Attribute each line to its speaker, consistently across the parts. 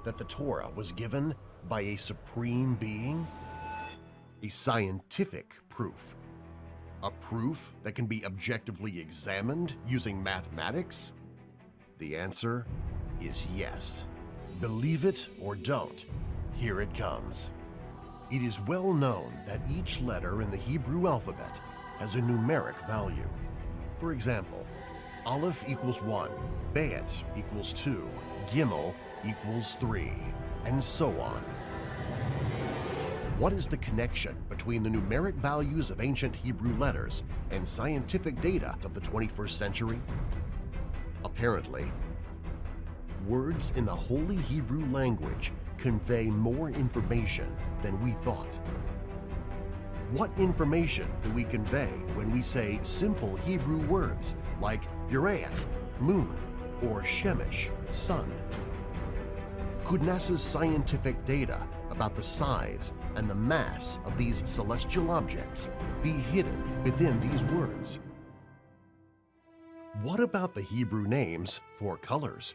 Speaker 1: that the Torah was given by a supreme being? A scientific proof. A proof that can be objectively examined using mathematics? The answer is yes. Believe it or don't, here it comes. It is well known that each letter in the Hebrew alphabet has a numeric value. For example, Aleph equals 1, Bet equals 2, Gimel equals 3, and so on. What is the connection between the numeric values of ancient Hebrew letters and scientific data of the 21st century? Apparently, words in the Holy Hebrew language convey more information than we thought. What information do we convey when we say simple Hebrew words like Uraeach, moon, or Shemesh, sun? Could NASA's scientific data about the size and the mass of these celestial objects be hidden within these words? What about the Hebrew names for colors?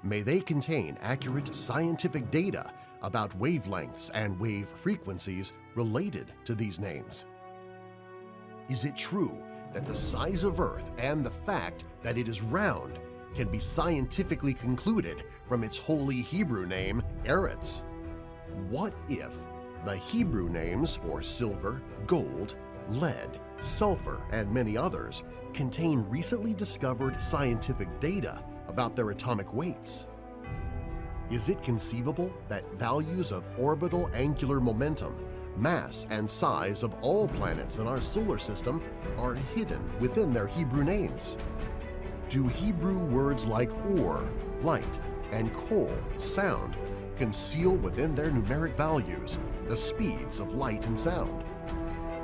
Speaker 1: May they contain accurate scientific data about wavelengths and wave frequencies related to these names? Is it true that the size of Earth and the fact that it is round can be scientifically concluded from its holy Hebrew name, Eretz? What if the Hebrew names for silver, gold, lead, sulfur, and many others contain recently discovered scientific data about their atomic weights? Is it conceivable that values of orbital angular momentum, mass, and size of all planets in our solar system are hidden within their Hebrew names? Do Hebrew words like or, light, and kol, sound, conceal within their numeric values the speeds of light and sound?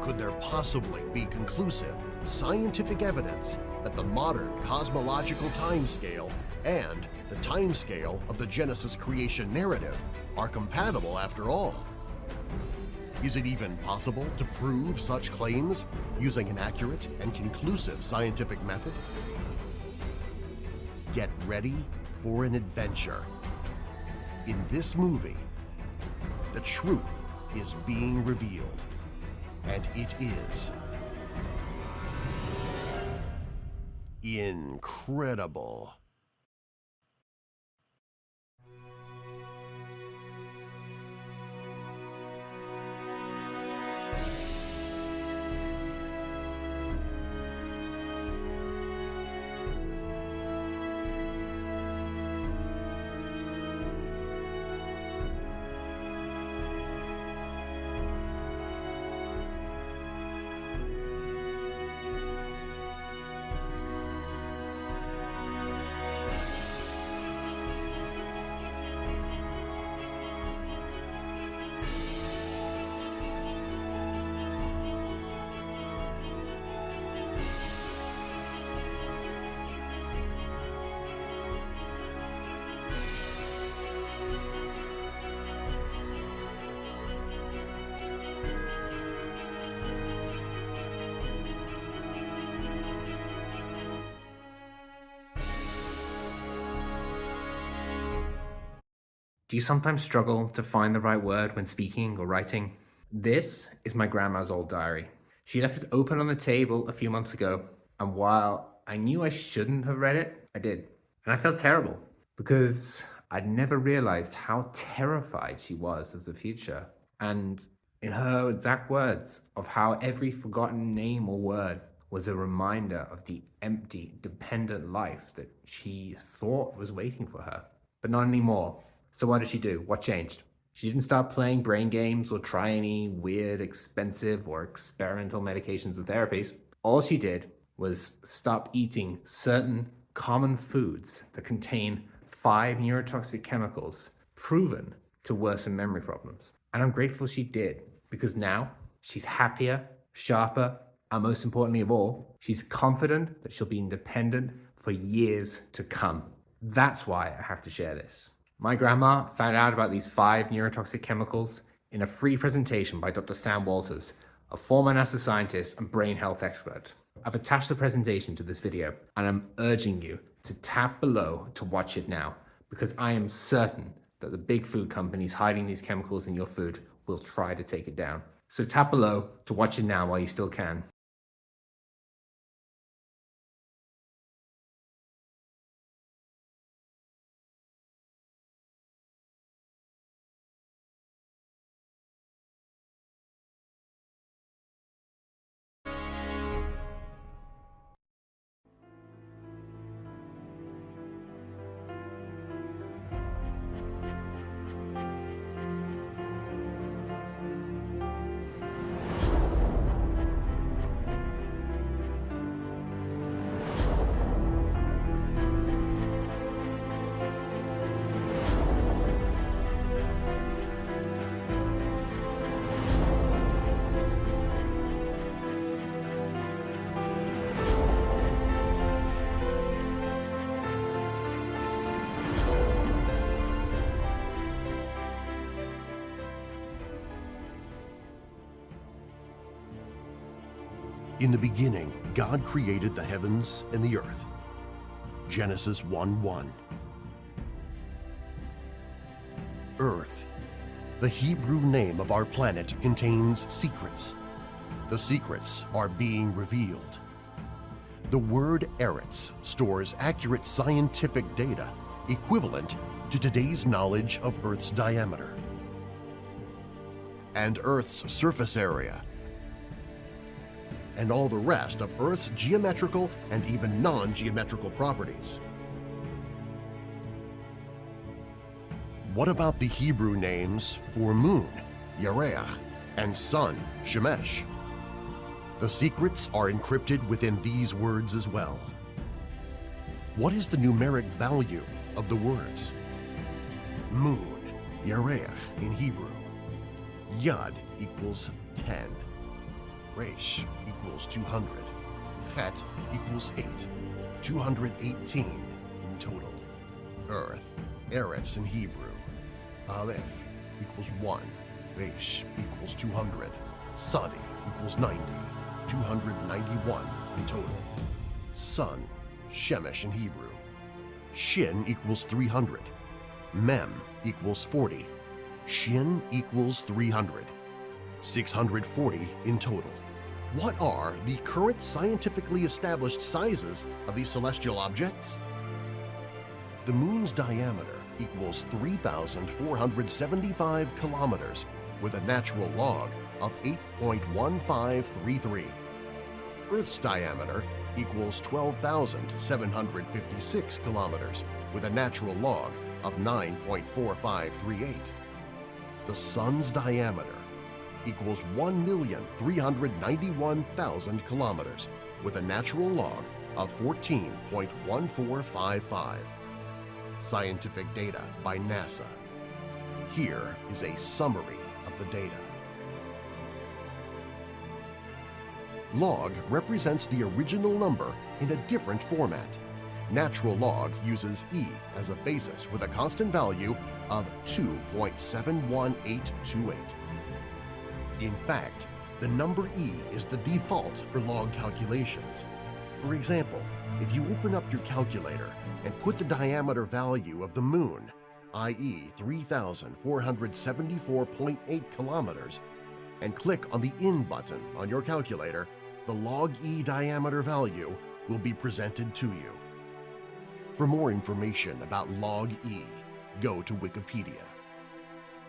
Speaker 1: Could there possibly be conclusive scientific evidence that the modern cosmological timescale and the timescale of the Genesis creation narrative are compatible after all? Is it even possible to prove such claims using an accurate and conclusive scientific method? Get ready for an adventure. In this movie, the truth is being revealed, and it is incredible.
Speaker 2: Do you sometimes struggle to find the right word when speaking or writing? This is my grandma's old diary. She left it open on the table a few months ago, and while I knew I shouldn't have read it, I did. And I felt terrible because I'd never realized how terrified she was of the future. And in her exact words, of how every forgotten name or word was a reminder of the empty, dependent life that she thought was waiting for her, but not anymore. So what did she do? What changed? She didn't start playing brain games or try any weird, expensive, or experimental medications and therapies. All she did was stop eating certain common foods that contain 5 neurotoxic chemicals proven to worsen memory problems. And I'm grateful she did, because now she's happier, sharper, and most importantly of all, she's confident that she'll be independent for years to come. That's why I have to share this. My grandma found out about these 5 neurotoxic chemicals in a free presentation by Dr. Sam Walters, a former NASA scientist and brain health expert. I've attached the presentation to this video, and I'm urging you to tap below to watch it now, because I am certain that the big food companies hiding these chemicals in your food will try to take it down. So tap below to watch it now while you still can.
Speaker 1: In the beginning, God created the heavens and the earth. Genesis 1:1. Earth, the Hebrew name of our planet, contains secrets. The secrets are being revealed. The word eretz stores accurate scientific data equivalent to today's knowledge of Earth's diameter and Earth's surface area, and all the rest of Earth's geometrical and even non-geometrical properties. What about the Hebrew names for moon, Yereach, and sun, Shemesh? The secrets are encrypted within these words as well. What is the numeric value of the words? Moon, Yereach in Hebrew. Yad equals 10. Resh equals 200. Het equals 8. 218 in total. Earth, Eretz in Hebrew. Aleph equals 1. Resh equals 200. Sadi equals 90. 291 in total. Sun, Shemesh in Hebrew. Shin equals 300. Mem equals 40. Shin equals 300. 640 in total. What are the current scientifically established sizes of these celestial objects? The moon's diameter equals 3,475 kilometers with a natural log of 8.1533. Earth's diameter equals 12,756 kilometers with a natural log of 9.4538. The sun's diameter equals 1,391,000 kilometers with a natural log of 14.1455. Scientific data by NASA. Here is a summary of the data. Log represents the original number in a different format. Natural log uses e as a basis with a constant value of 2.71828. In fact, the number e is the default for log calculations. For example, if you open up your calculator and put the diameter value of the moon, i.e. 3,474.8 kilometers, and click on the In button on your calculator, the log e diameter value will be presented to you. For more information about log e, go to Wikipedia.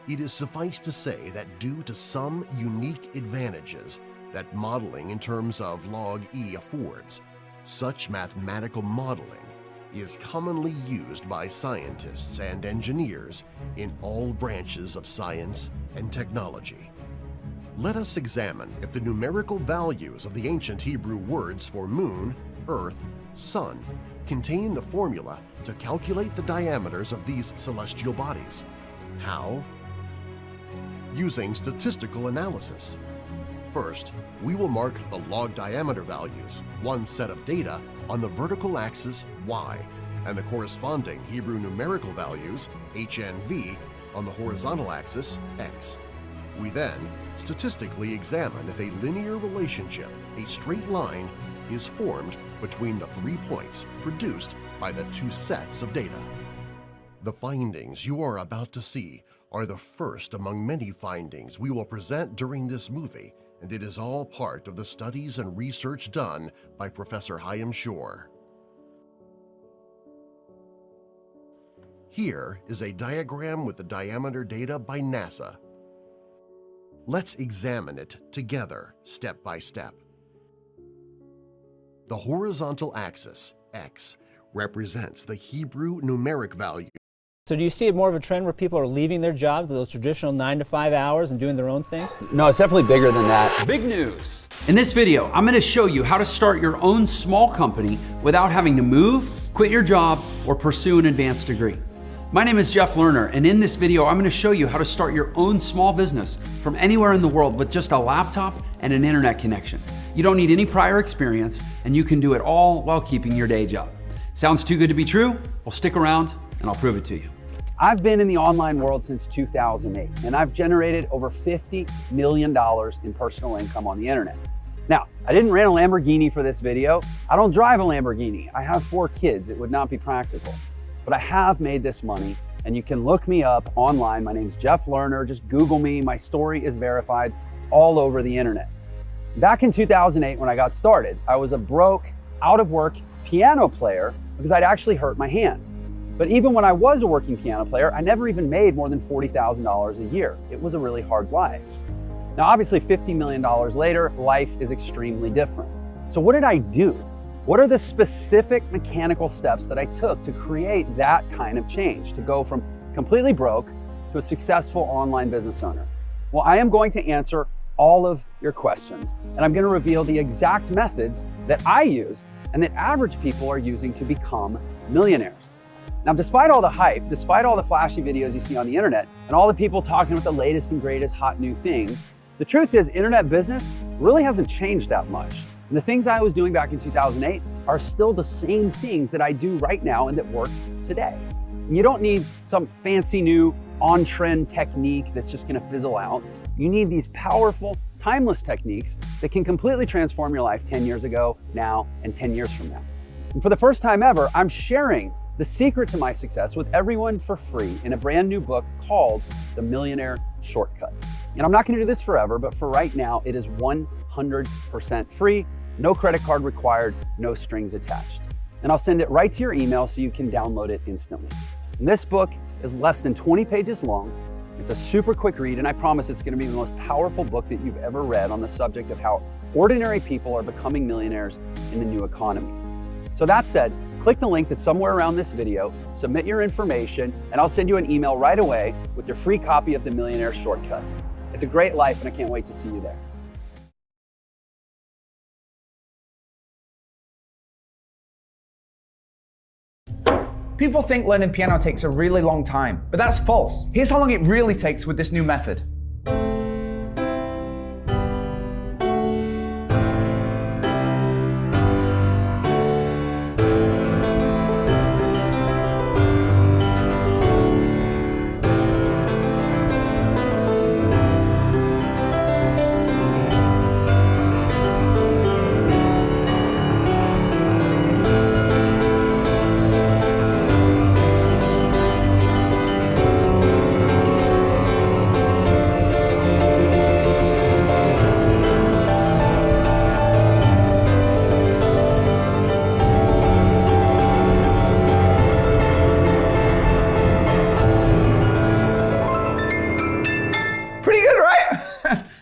Speaker 1: It is suffice to say that due to some unique advantages that modeling in terms of log e affords, such mathematical modeling is commonly used by scientists and engineers in all branches of science and technology. Let us examine if the numerical values of the ancient Hebrew words for moon, earth, sun contain the formula to calculate the diameters of these celestial bodies. How? Using statistical analysis. First, we will mark the log diameter values, one set of data, on the vertical axis y, and the corresponding Hebrew numerical values, h and v, on the horizontal axis, x. We then statistically examine if a linear relationship, a straight line, is formed between the 3 points produced by the two sets of data. The findings you are about to see are the first among many findings we will present during this movie, and it is all part of the studies and research done by Professor Chaim Shore. Here is a diagram with the diameter data by NASA. Let's examine it together, step by step. The horizontal axis, X, represents the Hebrew numeric value.
Speaker 3: So do you see more of a trend where people are leaving their jobs, those traditional 9 to 5 hours, and doing their own thing?
Speaker 4: No, it's definitely bigger than that. Big news. In this video, I'm gonna show you how to start your own small company without having to move, quit your job, or pursue an advanced degree. My name is Jeff Lerner, and in this video, I'm gonna show you how to start your own small business from anywhere in the world with just a laptop and an internet connection. You don't need any prior experience, and you can do it all while keeping your day job. Sounds too good to be true? Well, stick around and I'll prove it to you. I've been in the online world since 2008, and I've generated over $50 million in personal income on the internet. Now, I didn't rent a Lamborghini for this video. I don't drive a Lamborghini. I have 4 kids. It would not be practical. But I have made this money, and you can look me up online. My name's Jeff Lerner. Just Google me. My story is verified all over the internet. Back in 2008, when I got started, I was a broke, out of work piano player because I'd actually hurt my hand. But even when I was a working piano player, I never even made more than $40,000 a year. It was a really hard life. Now, obviously, $50 million later, life is extremely different. So what did I do? What are the specific mechanical steps that I took to create that kind of change, to go from completely broke to a successful online business owner? Well, I am going to answer all of your questions, and I'm going to reveal the exact methods that I use and that average people are using to become millionaires. Now, despite all the hype, despite all the flashy videos you see on the internet, and all the people talking about the latest and greatest hot new thing, the truth is internet business really hasn't changed that much. And the things I was doing back in 2008 are still the same things that I do right now and that work today. And you don't need some fancy new on-trend technique that's just gonna fizzle out. You need these powerful, timeless techniques that can completely transform your life 10 years ago, now, and 10 years from now. And for the first time ever, I'm sharing the secret to my success with everyone for free in a brand new book called The Millionaire Shortcut. And I'm not gonna do this forever, but for right now, it is 100% free, no credit card required, no strings attached. And I'll send it right to your email so you can download it instantly. And this book is less than 20 pages long. It's a super quick read, and I promise it's gonna be the most powerful book that you've ever read on the subject of how ordinary people are becoming millionaires in the new economy. So that said, click the link that's somewhere around this video, submit your information, and I'll send you an email right away with your free copy of The Millionaire Shortcut. It's a great life, and I can't wait to see you there.
Speaker 5: People think learning piano takes a really long time, but that's false. Here's how long it really takes with this new method.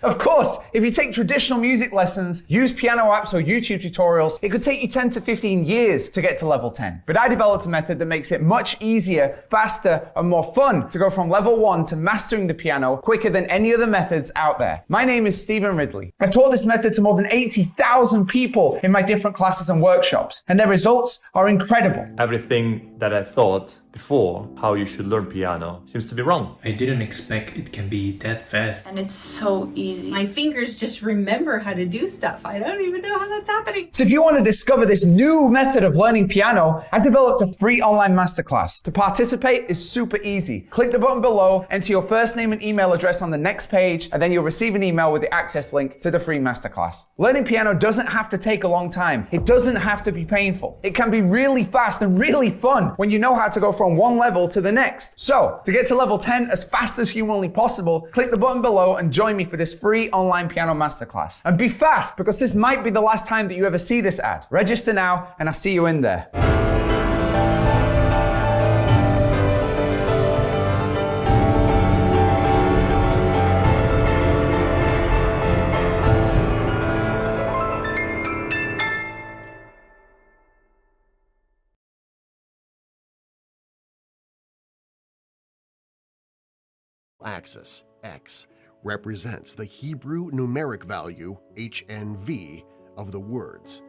Speaker 5: Of course, if you take traditional music lessons, use piano apps or YouTube tutorials, it could take you 10 to 15 years to get to level 10. But I developed a method that makes it much easier, faster, and more fun to go from level 1 to mastering the piano quicker than any other methods out there. My name is Stephen Ridley. I taught this method to more than 80,000 people in my different classes and workshops, and their results are incredible.
Speaker 6: Everything that I thought before how you should learn piano seems to be wrong.
Speaker 7: I didn't expect it can be that fast.
Speaker 8: And it's so easy. My fingers just remember how to do stuff. I don't even know how that's happening.
Speaker 5: So if you want to discover this new method of learning piano, I've developed a free online masterclass. To participate is super easy. Click the button below, enter your first name and email address on the next page, and then you'll receive an email with the access link to the free masterclass. Learning piano doesn't have to take a long time. It doesn't have to be painful. It can be really fast and really fun when you know how to go from one level to the next. So, to get to level 10 as fast as humanly possible, click the button below and join me for this free online piano masterclass. And be fast, because this might be the last time that you ever see this ad. Register now, and I'll see you in there.
Speaker 1: Axis, X, represents the Hebrew numeric value HNV of the words.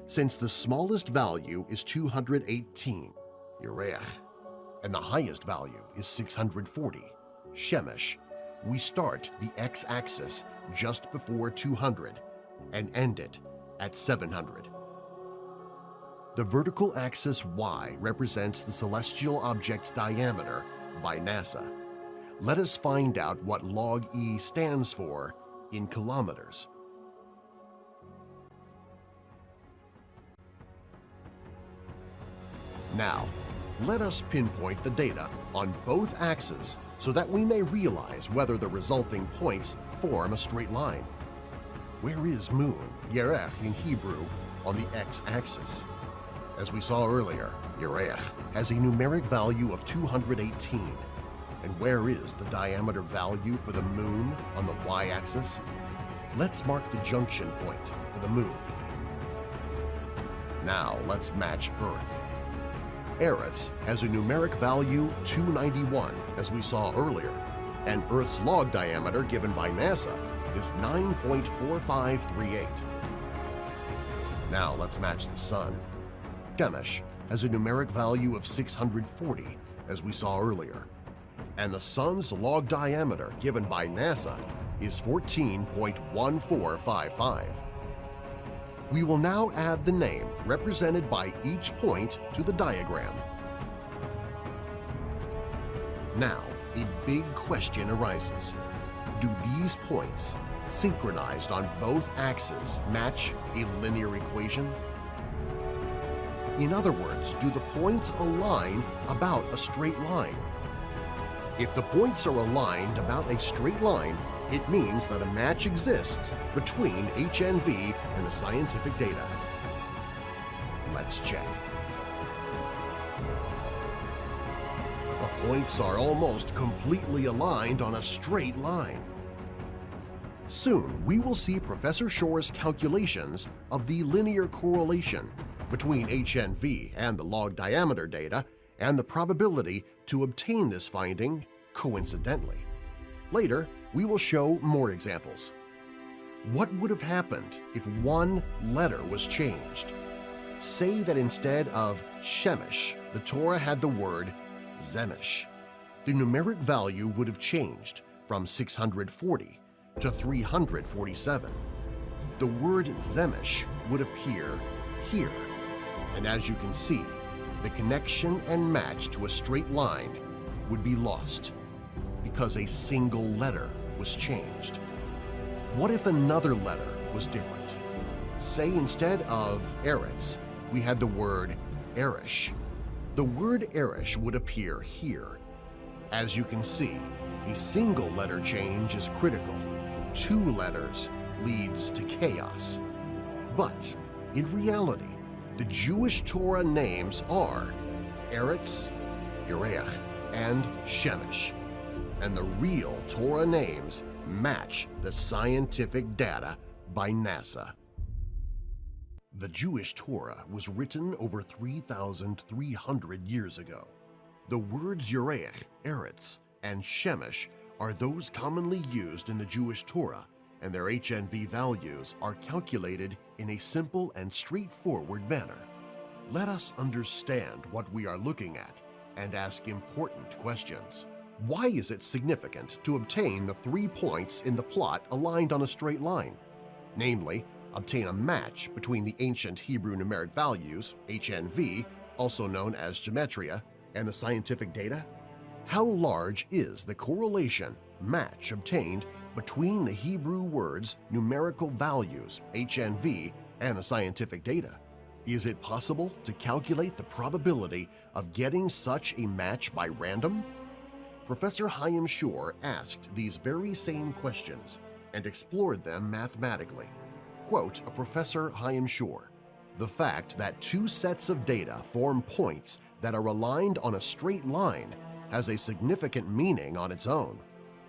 Speaker 1: Since the smallest value is 218, Yerech, and the highest value is 640, Shemesh, we start the X-axis just before 200 and end it at 700. The vertical axis Y represents the celestial object's diameter by NASA. Let us find out what log E stands for in kilometers. Now, let us pinpoint the data on both axes so that we may realize whether the resulting points form a straight line. Where is Moon, Yerech in Hebrew, on the x-axis? As we saw earlier, Yerech has a numeric value of 218. And where is the diameter value for the Moon on the y-axis? Let's mark the junction point for the Moon. Now let's match Earth. Eretz has a numeric value 291, as we saw earlier, and Earth's log diameter given by NASA is 9.4538. Now let's match the Sun. Shemesh has a numeric value of 640, as we saw earlier, and the Sun's log diameter given by NASA is 14.1455. We will now add the name represented by each point to the diagram. Now, a big question arises. Do these points, synchronized on both axes, match a linear equation? In other words, do the points align about a straight line? If the points are aligned about a straight line, it means that a match exists between HNV and the scientific data. Let's check. The points are almost completely aligned on a straight line. Soon, we will see Professor Shor's calculations of the linear correlation between HNV and the log diameter data and the probability to obtain this finding coincidentally. Later, we will show more examples. What would have happened if one letter was changed? Say that instead of Shemesh, the Torah had the word Zemesh. The numeric value would have changed from 640 to 347. The word Zemesh would appear here, and as you can see, the connection and match to a straight line would be lost because a single letter was changed. What if another letter was different? Say instead of Eretz, we had the word Erish. The word Erish would appear here. As you can see, a single letter change is critical. 2 letters leads to chaos. But in reality, the Jewish Torah names are Eretz, Yerech, and Shemesh, and the real Torah names match the scientific data by NASA. The Jewish Torah was written over 3,300 years ago. The words Yerech, Eretz, and Shemesh are those commonly used in the Jewish Torah, and their HNV values are calculated in a simple and straightforward manner. Let us understand what we are looking at and ask important questions. Why is it significant to obtain the 3 points in the plot aligned on a straight line? Namely, obtain a match between the ancient Hebrew numeric values, HNV, also known as gematria, and the scientific data? How large is the correlation match obtained between the Hebrew words numerical values, HNV, and the scientific data? Is it possible to calculate the probability of getting such a match by random? Professor Chaim Shor asked these very same questions and explored them mathematically. Quote a Professor Chaim Shor, "The fact that two sets of data form points that are aligned on a straight line has a significant meaning on its own.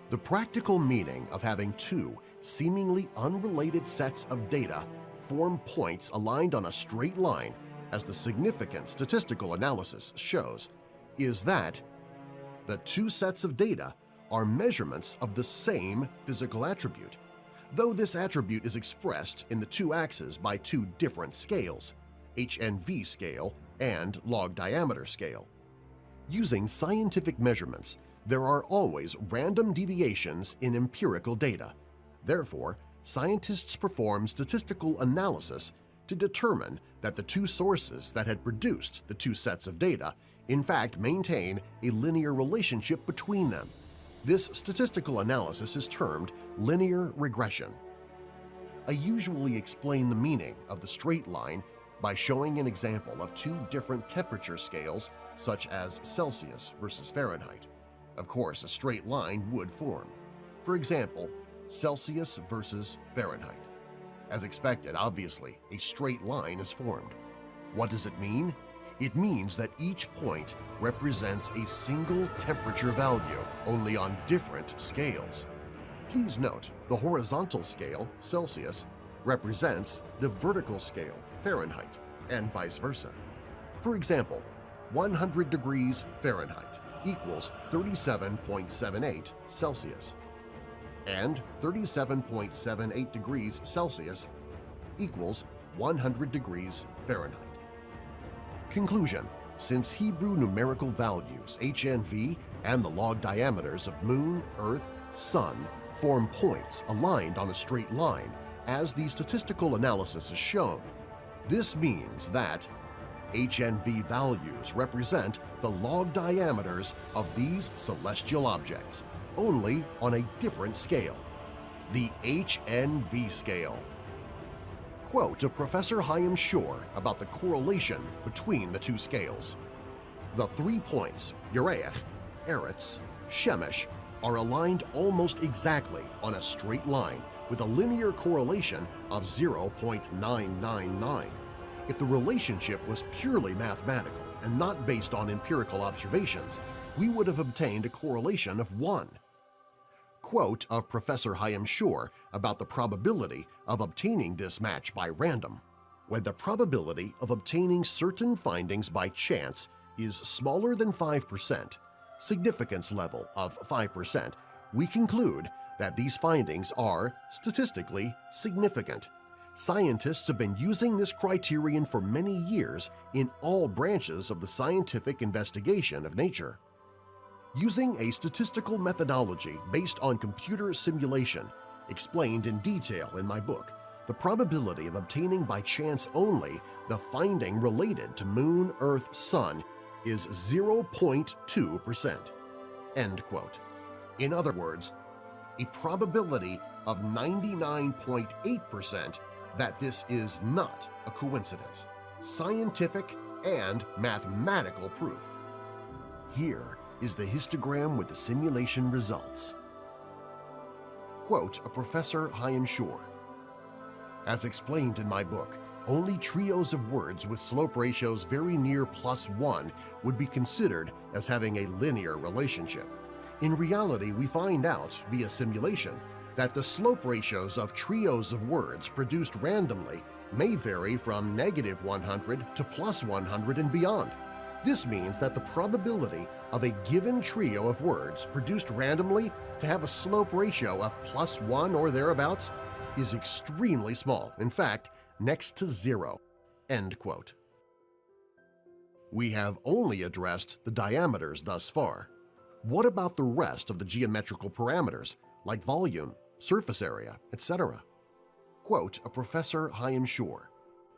Speaker 1: The practical meaning of having two seemingly unrelated sets of data form points aligned on a straight line, as the significant statistical analysis shows, is that the two sets of data are measurements of the same physical attribute, though this attribute is expressed in the two axes by two different scales, HNV scale and log diameter scale. Using scientific measurements, there are always random deviations in empirical data. Therefore, scientists perform statistical analysis to determine that the two sources that had produced the two sets of data in fact maintain a linear relationship between them. This statistical analysis is termed linear regression. I usually explain the meaning of the straight line by showing an example of two different temperature scales such as Celsius versus Fahrenheit. Of course, a straight line would form. For example, Celsius versus Fahrenheit. As expected, obviously, a straight line is formed. What does it mean? It means that each point represents a single temperature value, only on different scales. Please note, the horizontal scale, Celsius, represents the vertical scale, Fahrenheit, and vice versa. For example, 100 degrees Fahrenheit equals 37.78 Celsius, and 37.78 degrees Celsius equals 100 degrees Fahrenheit. Conclusion: since Hebrew numerical values HNV and the log diameters of Moon, Earth, Sun form points aligned on a straight line, as the statistical analysis has shown, this means that HNV values represent the log diameters of these celestial objects, only on a different scale, the HNV scale. Quote of Professor Chaim Shor about the correlation between the two scales. The 3 points, Uraech, Eretz, Shemesh, are aligned almost exactly on a straight line with a linear correlation of 0.999. If the relationship was purely mathematical and not based on empirical observations, we would have obtained a correlation of 1. Quote of Professor Chaim Shor about the probability of obtaining this match by random. When the probability of obtaining certain findings by chance is smaller than 5%, significance level of 5%, we conclude that these findings are statistically significant. Scientists have been using this criterion for many years in all branches of the scientific investigation of nature. Using a statistical methodology based on computer simulation, explained in detail in my book, the probability of obtaining by chance only the finding related to Moon, Earth, Sun is 0.2%. End quote. In other words, a probability of 99.8% that this is not a coincidence, scientific and mathematical proof. Here is the histogram with the simulation results. Quote a Professor Chaim Shor. As explained in my book, only trios of words with slope ratios very near +1 would be considered as having a linear relationship. In reality, we find out via simulation that the slope ratios of trios of words produced randomly may vary from -100 to +100 and beyond. This means that the probability of a given trio of words produced randomly to have a slope ratio of +1 or thereabouts is extremely small, in fact, next to 0. End quote. We have only addressed the diameters thus far. What about the rest of the geometrical parameters, like volume, surface area, etc.? Quote a Professor Chaim Shor.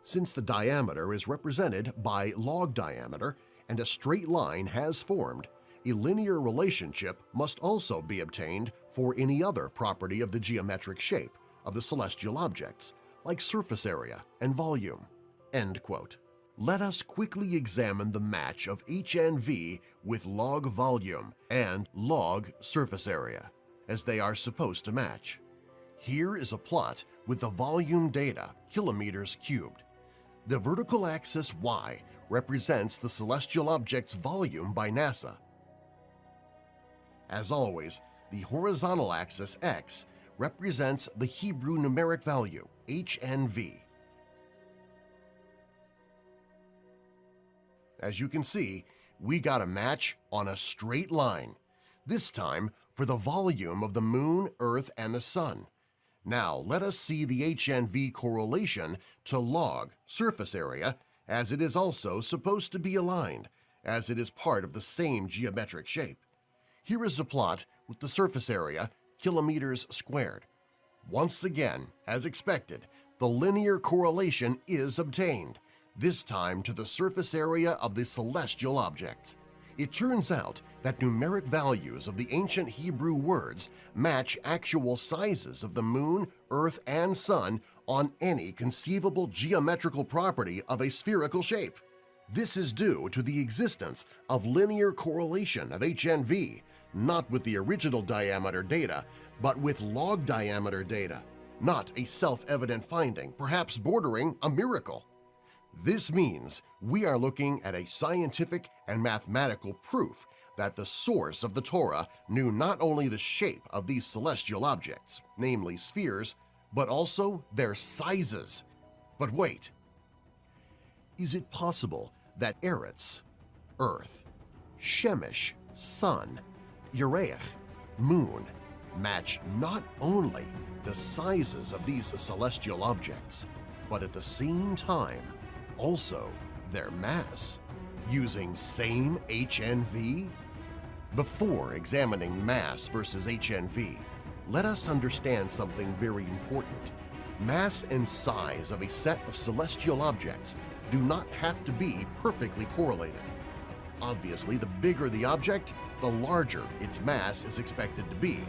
Speaker 1: Since the diameter is represented by log diameter and a straight line has formed, a linear relationship must also be obtained for any other property of the geometric shape of the celestial objects, like surface area and volume. End quote. let us quickly examine the match of HNV with log volume and log surface area, as they are supposed to match. Here is a plot with the volume data, kilometers cubed. The vertical axis Y represents the celestial object's volume by NASA. As always, the horizontal axis X represents the Hebrew numeric value, HNV. As you can see, we got a match on a straight line, this time for the volume of the Moon, Earth, and the Sun. Now let us see the HNV correlation to log surface area, as it is also supposed to be aligned, as it is part of the same geometric shape. Here is a plot with the surface area, kilometers squared. Once again, as expected, the linear correlation is obtained, this time to the surface area of the celestial objects. It turns out that numeric values of the ancient Hebrew words match actual sizes of the Moon, Earth, and Sun on any conceivable geometrical property of a spherical shape. This is due to the existence of linear correlation of HNV, not with the original diameter data, but with log diameter data, not a self-evident finding, perhaps bordering a miracle. This means we are looking at a scientific and mathematical proof that the source of the Torah knew not only the shape of these celestial objects, namely spheres, but also their sizes. But wait! Is it possible that Eretz, Earth, Shemesh, Sun, Yerech, Moon, match not only the sizes of these celestial objects, but at the same time also their mass, using same HNV? Before examining mass versus HNV, let us understand something very important. Mass and size of a set of celestial objects do not have to be perfectly correlated. Obviously, the bigger the object, the larger its mass is expected to be,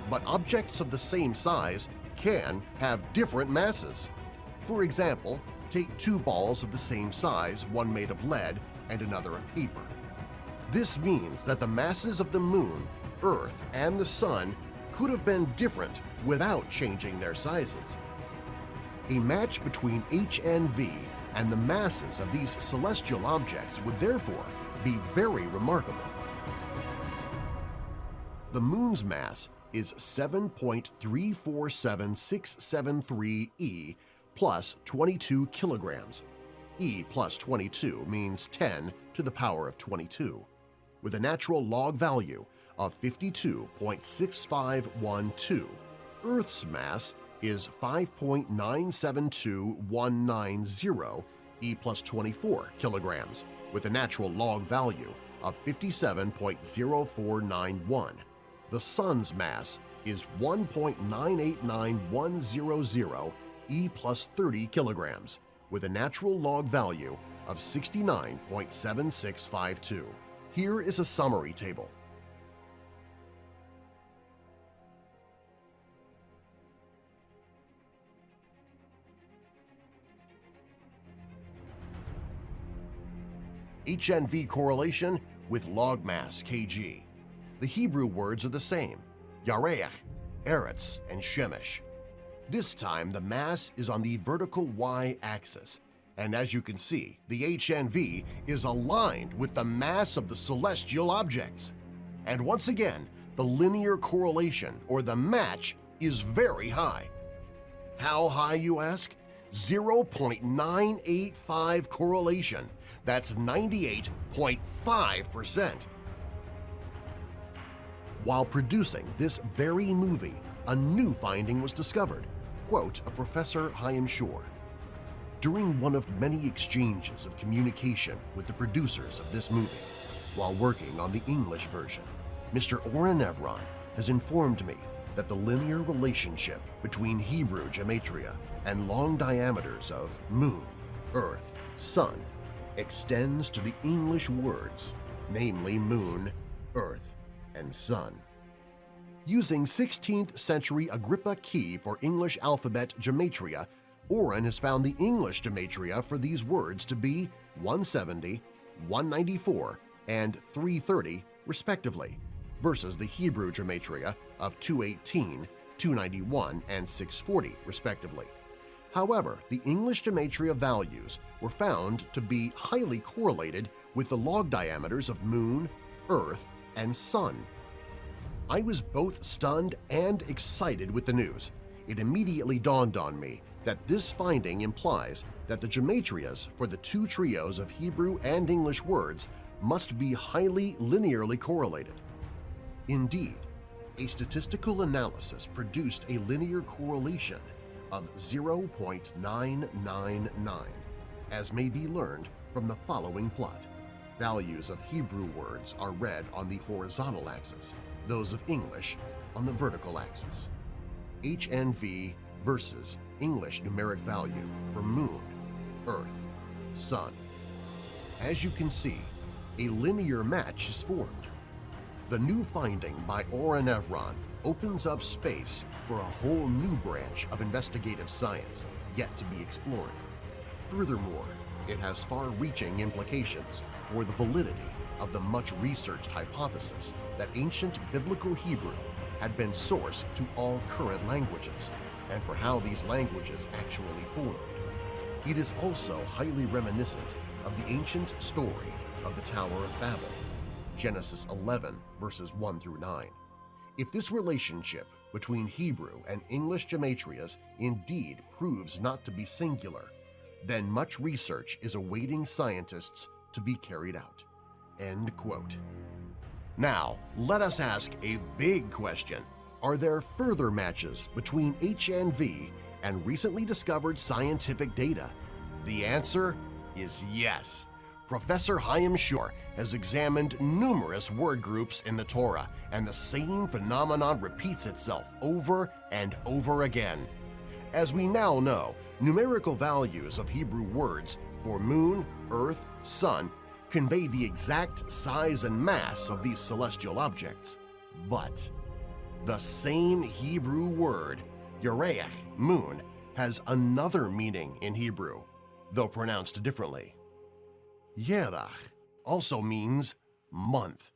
Speaker 1: but objects of the same size can have different masses. For example, take two balls of the same size, one made of lead and another of paper. This means that the masses of the Moon, Earth, and the Sun could have been different without changing their sizes. A match between HNV and the masses of these celestial objects would therefore be very remarkable. The Moon's mass is 7.347673 E plus 22 kilograms. E plus 22 means 10 to the power of 22, with a natural log value of 52.6512. Earth's mass is 5.972190 E plus 24 kilograms, with a natural log value of 57.0491. The Sun's mass is 1.989100 E plus 30 kilograms, with a natural log value of 69.7652. Here is a summary table. HNV correlation with log mass kg. The Hebrew words are the same, Yareach, Eretz, and Shemesh. This time the mass is on the vertical y-axis, and as you can see, the HNV is aligned with the mass of the celestial objects. And once again, the linear correlation, or the match, is very high. How high, you ask? 0.985 correlation. That's 98.5%. While producing this very movie, a new finding was discovered. Quote a Professor Chaim Shor. During one of many exchanges of communication with the producers of this movie, while working on the English version, Mr. Oren Evron has informed me that the linear relationship between Hebrew gematria and long diameters of Moon, Earth, Sun extends to the English words, namely Moon, Earth, and Sun. Using 16th century Agrippa key for English alphabet gematria, Oren has found the English gematria for these words to be 170, 194, and 330 respectively, versus the Hebrew gematria of 218, 291, and 640 respectively. However, the English gematria values were found to be highly correlated with the log diameters of Moon, Earth, and Sun. I was both stunned and excited with the news. It immediately dawned on me that this finding implies that the gematrias for the two trios of Hebrew and English words must be highly linearly correlated. Indeed, a statistical analysis produced a linear correlation of 0.999, as may be learned from the following plot. Values of Hebrew words are read on the horizontal axis, those of English on the vertical axis. HNV versus English numeric value for Moon, Earth, Sun. As you can see, a linear match is formed. The new finding by Oren Evron opens up space for a whole new branch of investigative science yet to be explored. Furthermore, it has far-reaching implications for the validity of the much-researched hypothesis that ancient biblical Hebrew had been source to all current languages, and for how these languages actually formed. It is also highly reminiscent of the ancient story of the Tower of Babel, Genesis 11 verses 1 through 9. If this relationship between Hebrew and English gematrias indeed proves not to be singular, then much research is awaiting scientists to be carried out." End quote. Now, let us ask a big question. Are there further matches between HNV and recently discovered scientific data? The answer is yes. Professor Chaim Shor has examined numerous word groups in the Torah, and the same phenomenon repeats itself over and over again. As we now know, numerical values of Hebrew words for Moon, Earth, Sun convey the exact size and mass of these celestial objects. But the same Hebrew word, Yereach, moon, has another meaning in Hebrew, though pronounced differently. Yerach also means month.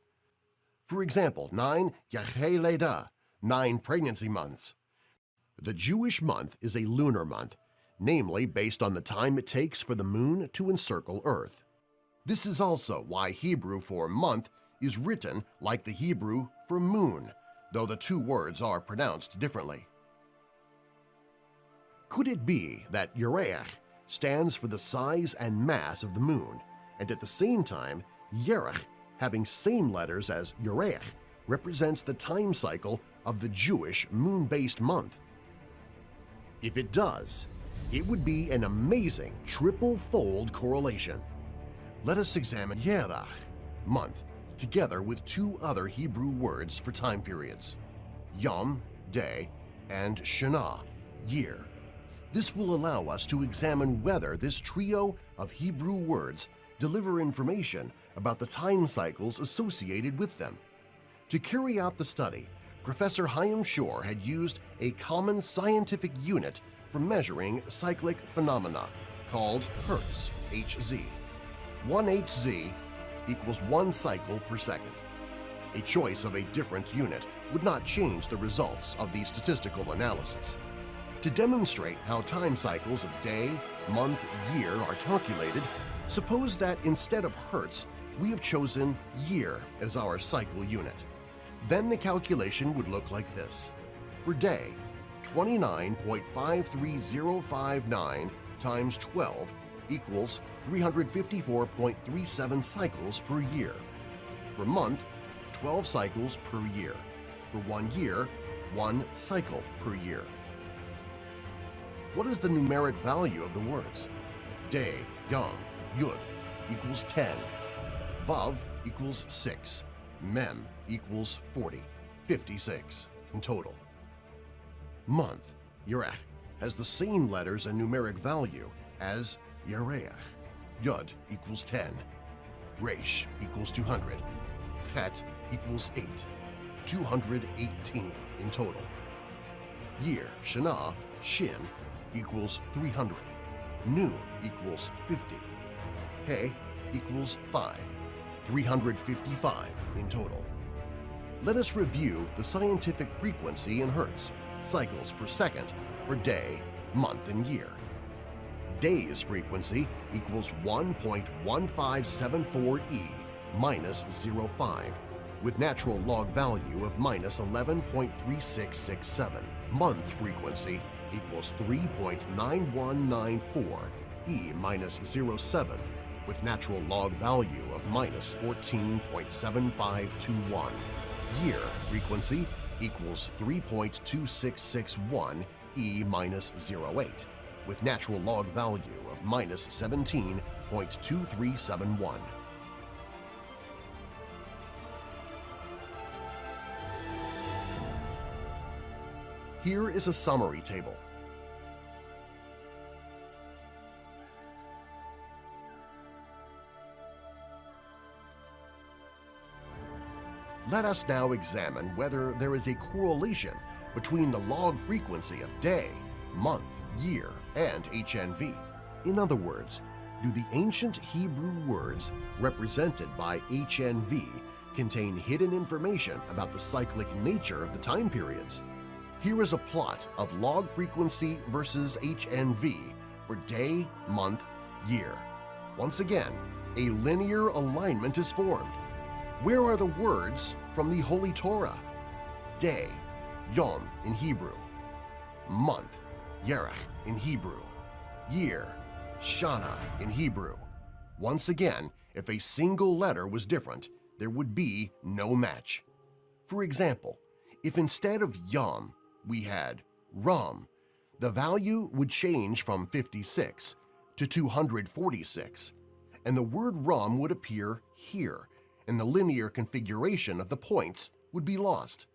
Speaker 1: For example, 9 Yachei Leda, 9 pregnancy months. The Jewish month is a lunar month, namely based on the time it takes for the moon to encircle Earth. This is also why Hebrew for month is written like the Hebrew for moon, though the two words are pronounced differently. Could it be that Yereach stands for the size and mass of the moon, and at the same time, Yerach, having same letters as Yereach, represents the time cycle of the Jewish moon-based month? If it does, it would be an amazing triple-fold correlation. Let us examine Yerach, month, together with two other Hebrew words for time periods, Yom, day, and Shana, year. This will allow us to examine whether this trio of Hebrew words deliver information about the time cycles associated with them. To carry out the study, Professor Chaim Shor had used a common scientific unit for measuring cyclic phenomena called Hertz, Hz. 1 Hz equals 1 cycle per second. A choice of a different unit would not change the results of the statistical analysis. To demonstrate how time cycles of day, month, year are calculated, suppose that instead of Hertz, we have chosen year as our cycle unit. Then the calculation would look like this. For day, 29.53059 times 12 equals 354.37 cycles per year. For month, 12 cycles per year. For 1 year, 1 cycle per year. What is the numeric value of the words? Day, Yom, Yud equals 10. Vav equals 6. Mem equals 40, 56 in total. Month, Yerach, has the same letters and numeric value as Yereach. Yud equals 10. Resh equals 200. Het equals 8. 218 in total. Year, Shana, Shin, equals 300. Nu equals 50. He equals 5. 355 in total. Let us review the scientific frequency in hertz, cycles per second, for day, month, and year. Day's frequency equals 1.1574 E minus 0.5, with natural log value of minus 11.3667. Month frequency equals 3.9194 E minus 0.7, with natural log value of minus 14.7521. Year frequency equals 3.2661 E minus 0.8, with natural log value of minus 17.2371. Here is a summary table. Let us now examine whether there is a correlation between the log frequency of day, month, year, and HNV. In other words, do the ancient Hebrew words represented by HNV contain hidden information about the cyclic nature of the time periods? Here is a plot of log frequency versus HNV for day, month, year. Once again, a linear alignment is formed. Where are the words from the Holy Torah? Day, Yom in Hebrew. Month, Yerach in Hebrew. Year, Shana in Hebrew. Once again, if a single letter was different, there would be no match. For example, if instead of Yom we had Ram, the value would change from 56 to 246, and the word Ram would appear here, and the linear configuration of the points would be lost.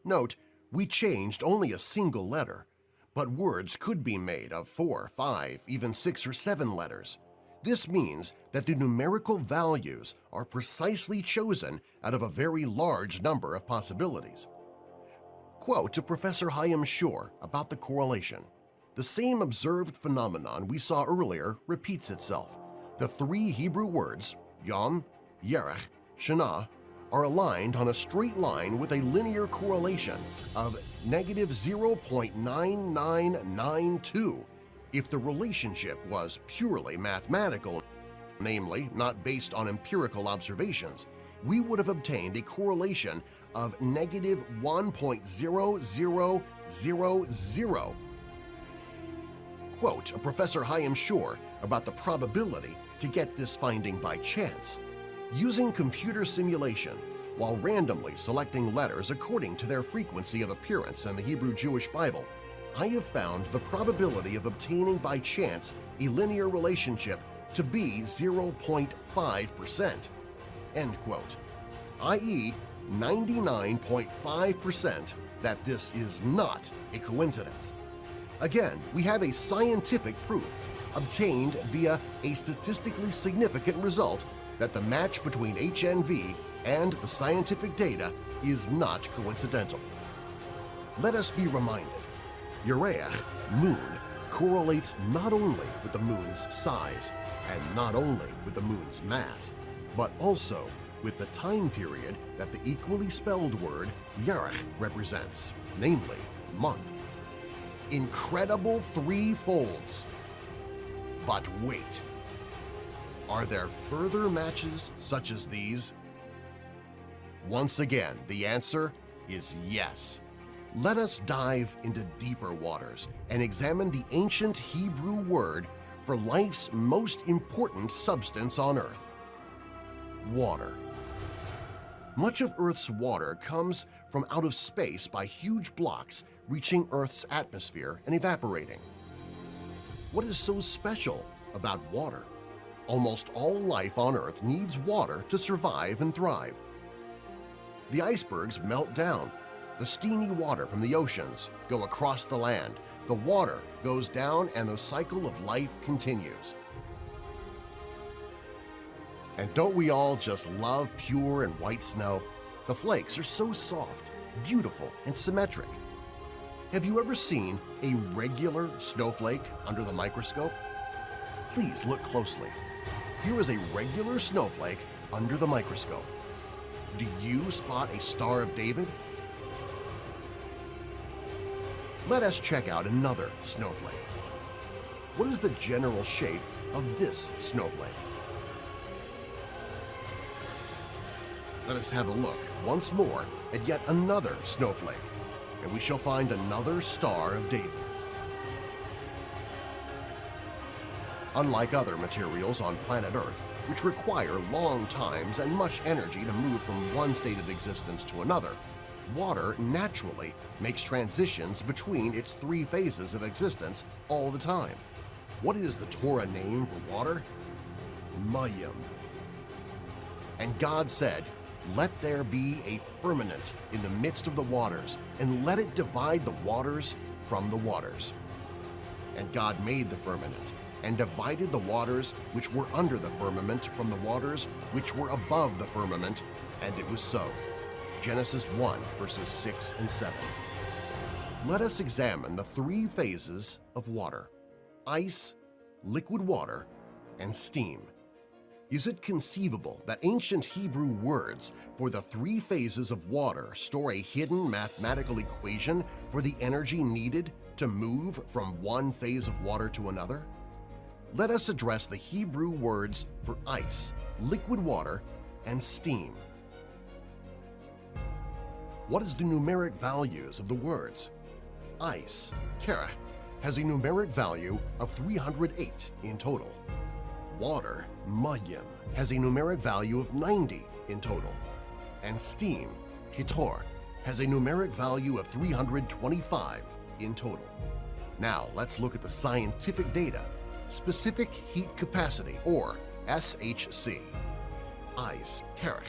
Speaker 1: Note, we changed only a single letter, but words could be made of 4, 5, even 6 or 7 letters. This means that the numerical values are precisely chosen out of a very large number of possibilities. Quote to Professor Chaim Shor about the correlation. The same observed phenomenon we saw earlier repeats itself. The 3 Hebrew words, Yom, Yerach, Shana, are aligned on a straight line with a linear correlation of negative 0.9992 if the relationship was purely mathematical, namely not based on empirical observations. We would have obtained a correlation of negative 1.0000. Quote a Professor Chaim Shor about the probability to get this finding by chance. Using computer simulation, while randomly selecting letters according to their frequency of appearance in the Hebrew Jewish Bible, I have found the probability of obtaining by chance a linear relationship to be 0.5%, end quote, i.e. 99.5% that this is not a coincidence. Again, we have a scientific proof obtained via a statistically significant result that the match between HNV and the scientific data is not coincidental. Let us be reminded, Ureach, moon, correlates not only with the moon's size and not only with the moon's mass, but also with the time period that the equally spelled word Yerach represents, namely month. Incredible 3 folds! But wait! Are there further matches such as these? Once again, the answer is yes. Let us dive into deeper waters and examine the ancient Hebrew word for life's most important substance on Earth: water. Much of Earth's water comes from out of space by huge blocks reaching Earth's atmosphere and evaporating. What is so special about water? Almost all life on Earth needs water to survive and thrive. The icebergs melt down. The steamy water from the oceans go across the land. The water goes down and the cycle of life continues. And don't we all just love pure and white snow? The flakes are so soft, beautiful, and symmetric. Have you ever seen a regular snowflake under the microscope? Please look closely. Here is a regular snowflake under the microscope. Do you spot a Star of David? Let us check out another snowflake. What is the general shape of this snowflake? Let us have a look once more at yet another snowflake, and we shall find another Star of David. Unlike other materials on planet Earth, which require long times and much energy to move from one state of existence to another, water naturally makes transitions between its three phases of existence all the time. What is the Torah name for water? Mayim. And God said, "Let there be a firmament in the midst of the waters, and let it divide the waters from the waters." And God made the firmament, and divided the waters which were under the firmament from the waters which were above the firmament, and it was so. Genesis 1, verses 6 and 7. Let us examine the three phases of water: ice, liquid water, and steam. Is it conceivable that ancient Hebrew words for the three phases of water store a hidden mathematical equation for the energy needed to move from one phase of water to another? Let us address the Hebrew words for ice, liquid water, and steam. What is the numeric values of the words? Ice, Torah, has a numeric value of 308 in total. Water, Mayim, has a numeric value of 90 in total. And steam, Kitor, has a numeric value of 325 in total. Now let's look at the scientific data. Specific heat capacity, or SHC. Ice, Torah,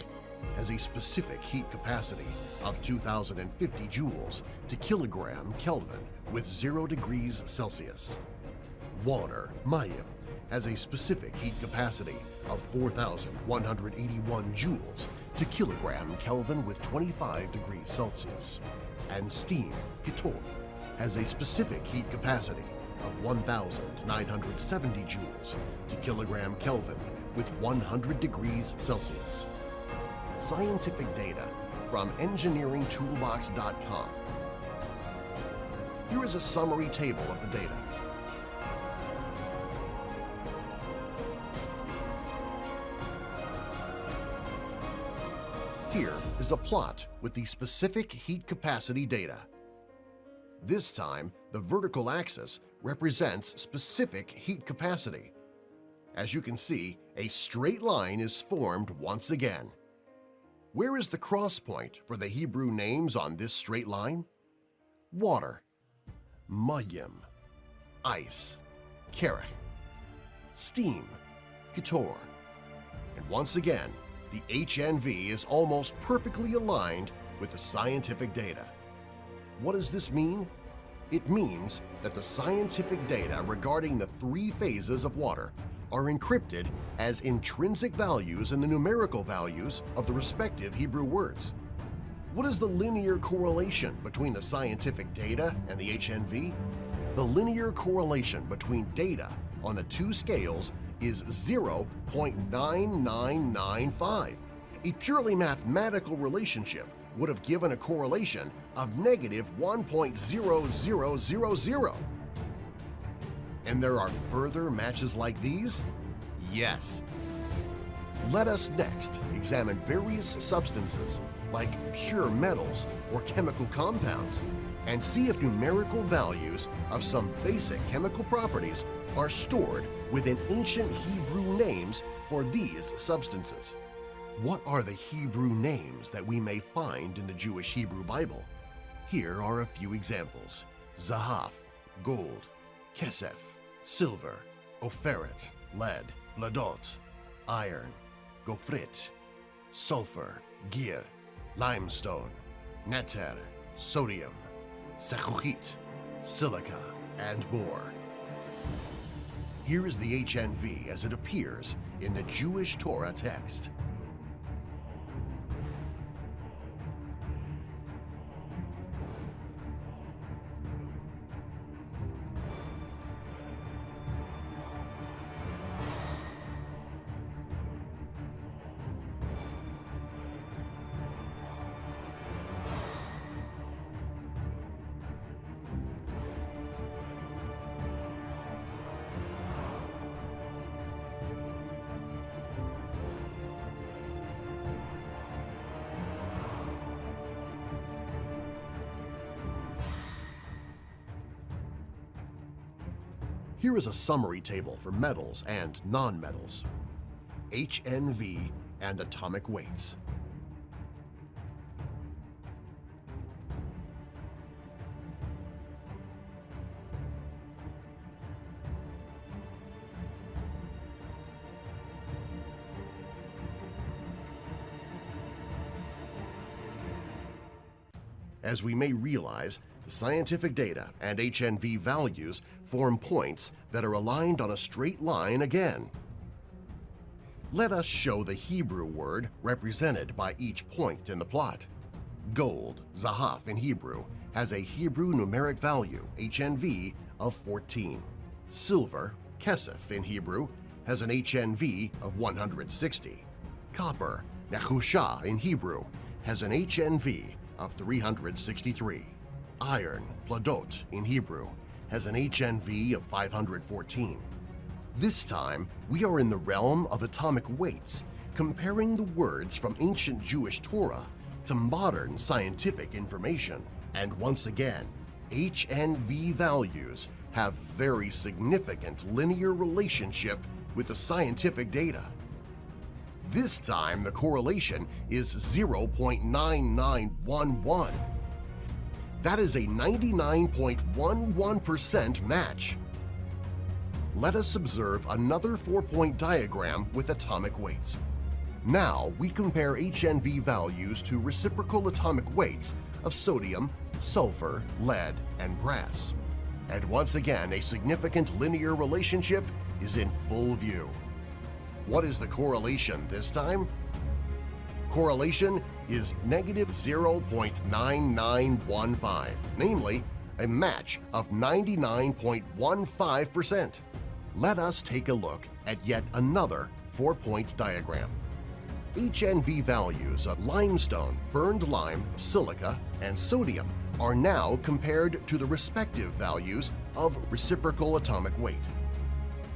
Speaker 1: has a specific heat capacity of 2,050 joules to kilogram Kelvin with 0 degrees Celsius. Water, Mayim, has a specific heat capacity of 4,181 joules to kilogram Kelvin with 25 degrees Celsius. And steam, Kitor, has a specific heat capacity of 1,970 joules to kilogram Kelvin with 100 degrees Celsius. Scientific data from engineeringtoolbox.com. Here is a summary table of the data. Here is a plot with the specific heat capacity data. This time, the vertical axis represents specific heat capacity. As you can see, a straight line is formed once again. Where is the cross point for the Hebrew names on this straight line? Water, Mayim, ice, Kerech, steam, Kitor. And once again, the HNV is almost perfectly aligned with the scientific data. What does this mean? It means that the scientific data regarding the three phases of water are encrypted as intrinsic values in the numerical values of the respective Hebrew words. What is the linear correlation between the scientific data and the HNV? The linear correlation between data on the two scales is 0.9995. A purely mathematical relationship would have given a correlation of negative 1.0000. And there are further matches like these? Yes. Let us next examine various substances like pure metals or chemical compounds and see if numerical values of some basic chemical properties are stored within ancient Hebrew names for these substances. What are the Hebrew names that we may find in the Jewish Hebrew Bible? Here are a few examples: Zahav, gold; Kesef, silver; Oferet, lead; Ladot, iron; Gofrit, sulfur; Gir, limestone; Neter, sodium; Sechuchit, silica, and more. Here is the HNV as it appears in the Jewish Torah text. Here is a summary table for metals and nonmetals, HNV, and atomic weights. As we may realize, the scientific data and HNV values form points that are aligned on a straight line again. Let us show the Hebrew word represented by each point in the plot. Gold, zahaf in Hebrew, has a Hebrew numeric value, HNV, of 14. Silver, kesef in Hebrew, has an HNV of 160. Copper, nechusha in Hebrew, has an HNV of 363. Iron, pladot in Hebrew, has an HNV of 514. This time, we are in the realm of atomic weights, comparing the words from ancient Jewish Torah to modern scientific information. And once again, HNV values have very significant linear relationship with the scientific data. This time, the correlation is 0.9911. That is a 99.11% match. Let us observe another 4-point diagram with atomic weights. Now we compare HNV values to reciprocal atomic weights of sodium, sulfur, lead, and brass. And once again, a significant linear relationship is in full view. What is the correlation this time? Correlation is negative 0.9915, namely a match of 99.15%. Let us take a look at yet another 4-point diagram. HNV values of limestone, burned lime, silica, and sodium are now compared to the respective values of reciprocal atomic weight.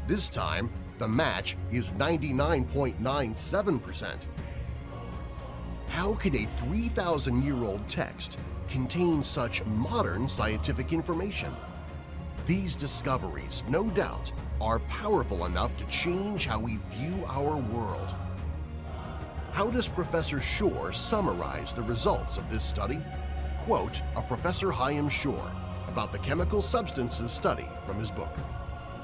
Speaker 1: This time, the match is 99.97%. How could a 3,000-year-old text contain such modern scientific information? These discoveries, no doubt, are powerful enough to change how we view our world. How does Professor Shore summarize the results of this study? Quote a Professor Chaim Shore about the chemical substances study from his book.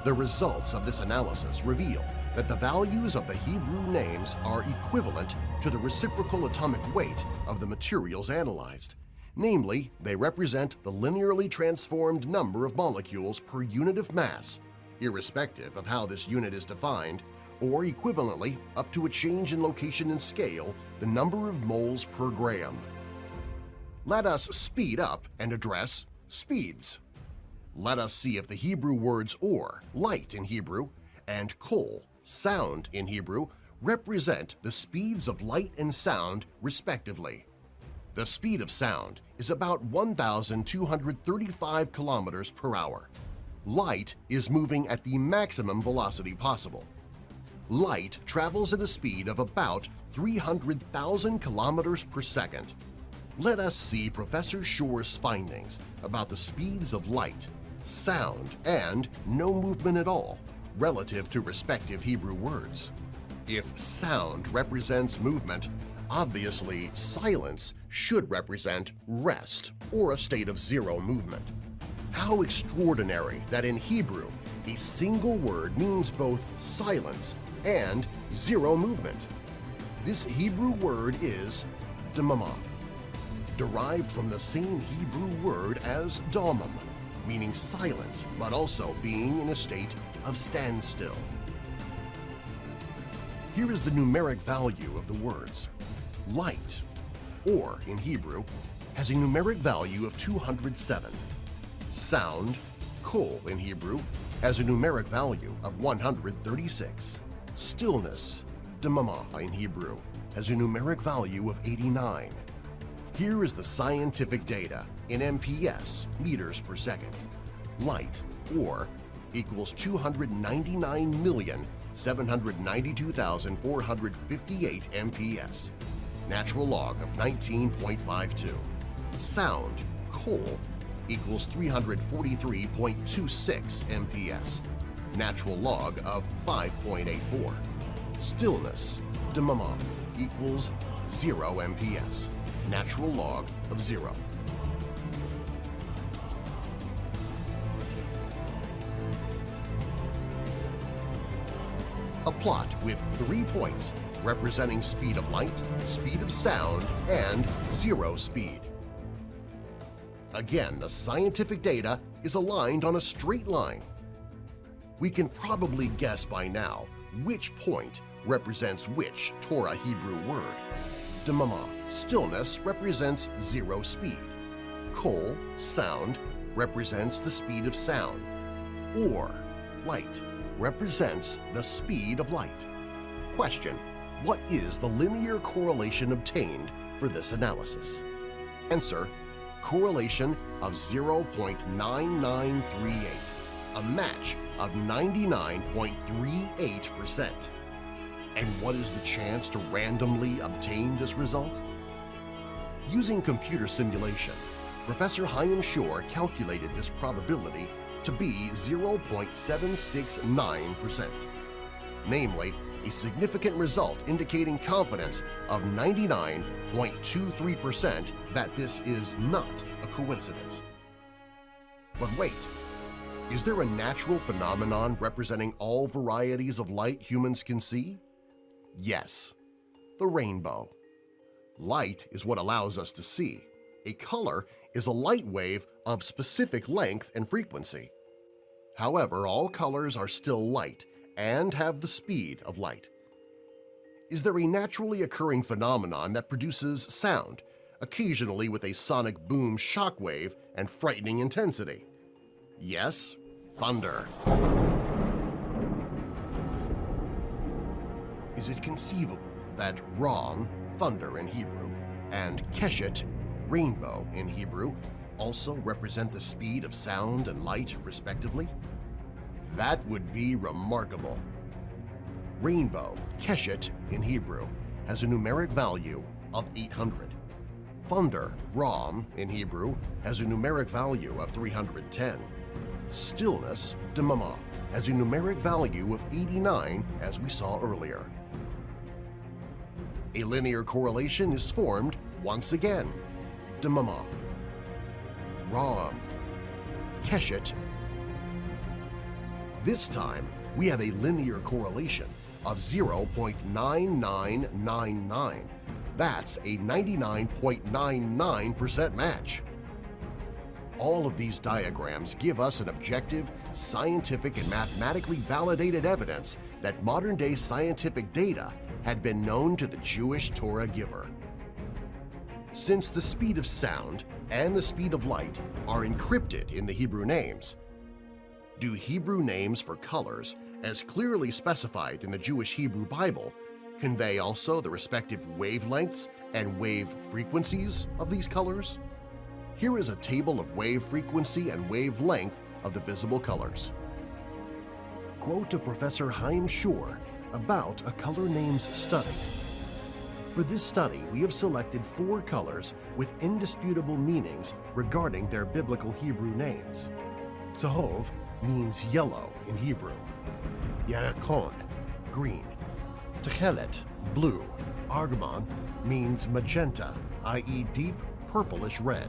Speaker 1: The results of this analysis reveal that the values of the Hebrew names are equivalent to the reciprocal atomic weight of the materials analyzed. Namely, they represent the linearly transformed number of molecules per unit of mass, irrespective of how this unit is defined, or equivalently, up to a change in location and scale, the number of moles per gram. Let us speed up and address speeds. Let us see if the Hebrew words or, light in Hebrew, and kol, sound in Hebrew, represent the speeds of light and sound respectively. The speed of sound is about 1,235 kilometers per hour. Light is moving at the maximum velocity possible. Light travels at a speed of about 300,000 kilometers per second. Let us see Professor Shore's findings about the speeds of light, sound, and no movement at all relative to respective Hebrew words. If sound represents movement, obviously silence should represent rest or a state of zero movement. How extraordinary that in Hebrew, a single word means both silence and zero movement. This Hebrew word is damama, derived from the same Hebrew word as damam, meaning silent but also being in a state of standstill. Here is the numeric value of the words. Light, or in Hebrew, has a numeric value of 207. Sound, kol in Hebrew, has a numeric value of 136. Stillness, damama in Hebrew, has a numeric value of 89. Here is the scientific data in MPS, meters per second. Light, or, equals 299,792,458 MPS, natural log of 19.52. Sound, kol, equals 343.26 MPS, natural log of 5.84. Stillness, demama, equals 0 MPS, natural log of 0. A plot with 3 points representing speed of light, speed of sound, and 0 speed. Again, the scientific data is aligned on a straight line. We can probably guess by now which point represents which Torah Hebrew word. Demama, stillness, represents 0 speed. Kol, sound, represents the speed of sound. Or, light, represents the speed of light. Question: what is the linear correlation obtained for this analysis? Answer: correlation of 0.9938, a match of 99.38%. And what is the chance to randomly obtain this result? Using computer simulation, Professor Chaim Shor calculated this probability to be 0.769%, namely a significant result indicating confidence of 99.23% that this is not a coincidence. But wait, is there a natural phenomenon representing all varieties of light humans can see? Yes, the rainbow. Light is what allows us to see. A color is a light wave of specific length and frequency. However, all colors are still light and have the speed of light. Is there a naturally occurring phenomenon that produces sound, occasionally with a sonic boom shockwave and frightening intensity? Yes, thunder. Is it conceivable that Ram, thunder in Hebrew, and Keshet, rainbow in Hebrew, also represent the speed of sound and light, respectively? That would be remarkable. Rainbow, Keshet in Hebrew, has a numeric value of 800. Thunder, Ram in Hebrew, has a numeric value of 310. Stillness, Demama, has a numeric value of 89, as we saw earlier. A linear correlation is formed once again. Demama, Ram, Keshet. This time, we have a linear correlation of 0.9999. That's a 99.99% match. All of these diagrams give us an objective, scientific, and mathematically validated evidence that modern-day scientific data had been known to the Jewish Torah giver. Since the speed of sound and the speed of light are encrypted in the Hebrew names, do Hebrew names for colors, as clearly specified in the Jewish Hebrew Bible, convey also the respective wavelengths and wave frequencies of these colors? Here is a table of wave frequency and wavelength of the visible colors. Quote to Professor Chaim Shor about a color names study. For this study, we have selected 4 colors with indisputable meanings regarding their biblical Hebrew names. Tzahov means yellow in Hebrew. Yarakon, green. Techelet, blue. Argamon means magenta, i.e. deep purplish red.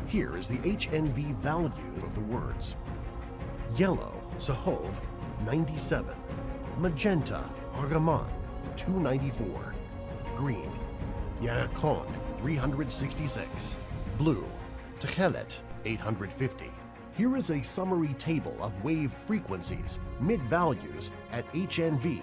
Speaker 1: Here is the HNV value of the words. Yellow, Tzahov, 97. Magenta, Argamon, 294. Green, Yarakon, 366. Blue, Techelet, 850. Here is a summary table of wave frequencies, mid-values at HNV.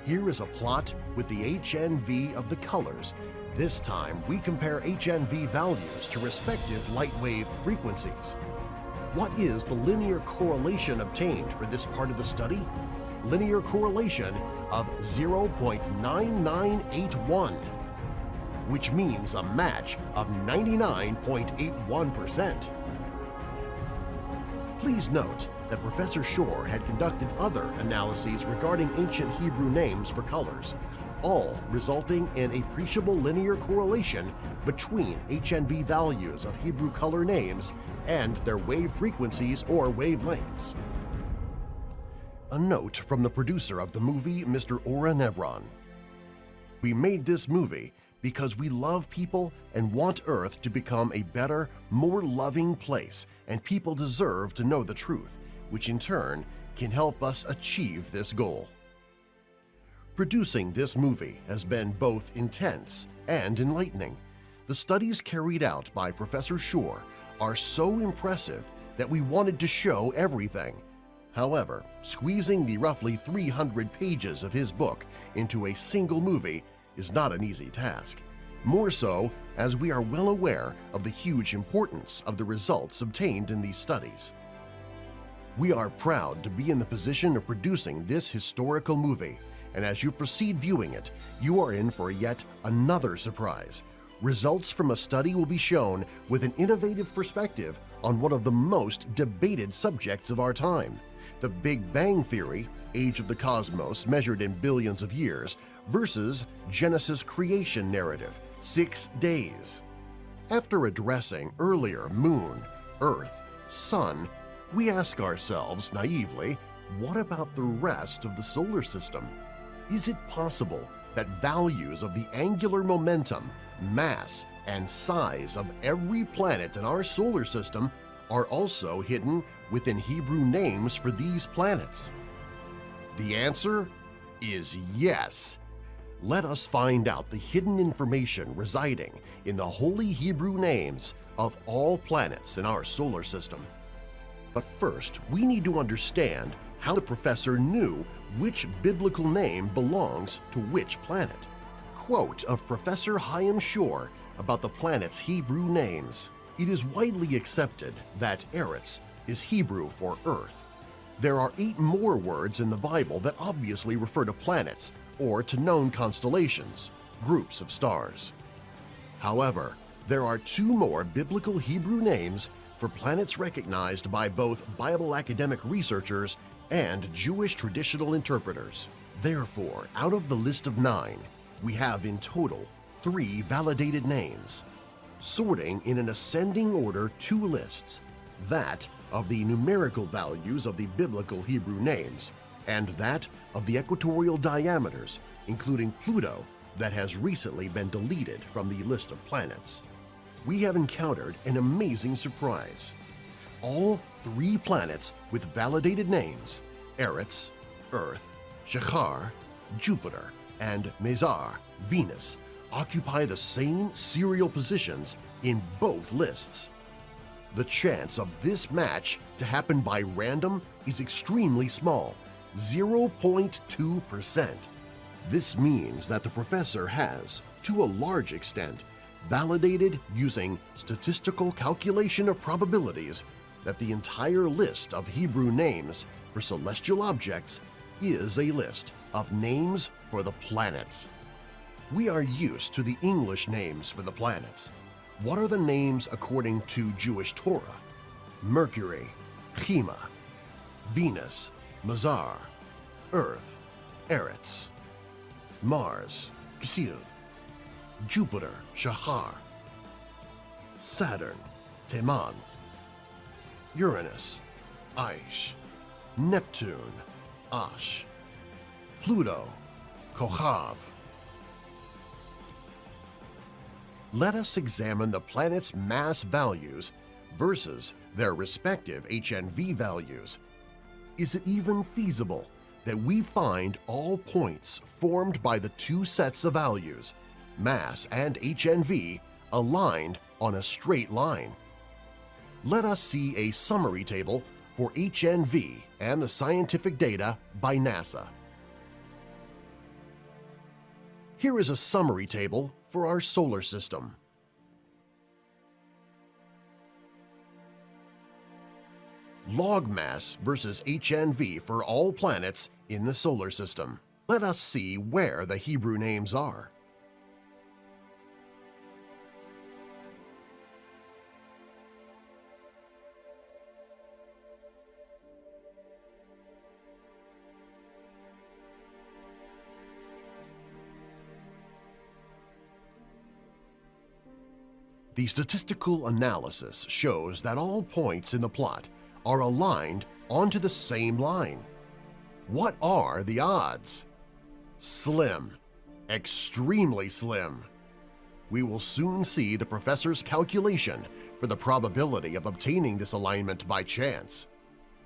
Speaker 1: Here is a plot with the HNV of the colors. This time, we compare HNV values to respective light wave frequencies. What is the linear correlation obtained for this part of the study? Linear correlation of 0.9981, which means a match of 99.81%. Please note that Professor Shor had conducted other analyses regarding ancient Hebrew names for colors, all resulting in appreciable linear correlation between HNV values of Hebrew color names and their wave frequencies or wavelengths. A note from the producer of the movie, Mr. Ora Nevron. We made this movie because we love people and want Earth to become a better, more loving place, and people deserve to know the truth, which in turn can help us achieve this goal. Producing this movie has been both intense and enlightening. The studies carried out by Professor Shore are so impressive that we wanted to show everything. However, squeezing the roughly 300 pages of his book into a single movie is not an easy task, more so as we are well aware of the huge importance of the results obtained in these studies. We are proud to be in the position of producing this historical movie, and as you proceed viewing it, you are in for yet another surprise. Results from a study will be shown with an innovative perspective on one of the most debated subjects of our time, the Big Bang Theory, age of the cosmos measured in billions of years, versus Genesis creation narrative, 6 days. After addressing earlier Moon, Earth, Sun, we ask ourselves naively, what about the rest of the solar system? Is it possible that values of the angular momentum, mass, and size of every planet in our solar system are also hidden within Hebrew names for these planets? The answer is yes. Let us find out the hidden information residing in the holy Hebrew names of all planets in our solar system. But first, we need to understand how the professor knew which biblical name belongs to which planet. Quote of Professor Chaim Shore about the planet's Hebrew names. It is widely accepted that Eretz is Hebrew for Earth. There are 8 more words in the Bible that obviously refer to planets or to known constellations, groups of stars. However, there are 2 more biblical Hebrew names for planets recognized by both Bible academic researchers and Jewish traditional interpreters. Therefore, out of the list of 9, we have in total 3 validated names, sorting in an ascending order 2 lists, that of the numerical values of the biblical Hebrew names and that of the equatorial diameters, including Pluto, that has recently been deleted from the list of planets. We have encountered an amazing surprise. All 3 planets with validated names, Eretz, Earth, Shachar, Jupiter, and Mezar, Venus, occupy the same serial positions in both lists. The chance of this match to happen by random is extremely small, 0.2%. This means that the professor has, to a large extent, validated using statistical calculation of probabilities that the entire list of Hebrew names for celestial objects is a list of names for the planets. We are used to the English names for the planets. What are the names according to Jewish Torah? Mercury, Chema, Venus, Mazar, Earth, Eretz, Mars, Ksil, Jupiter, Shahar, Saturn, Teman, Uranus, Aish, Neptune, Ash, Pluto, Kochav. Let us examine the planets' mass values versus their respective HNV values. Is it even feasible that we find all points formed by the 2 sets of values, mass and HNV, aligned on a straight line? Let us see a summary table for HNV and the scientific data by NASA. Here is a summary table for our solar system. Log mass versus HNV for all planets in the solar system. Let us see where the Hebrew names are. The statistical analysis shows that all points in the plot are aligned onto the same line. What are the odds? Slim. Extremely slim. We will soon see the professor's calculation for the probability of obtaining this alignment by chance.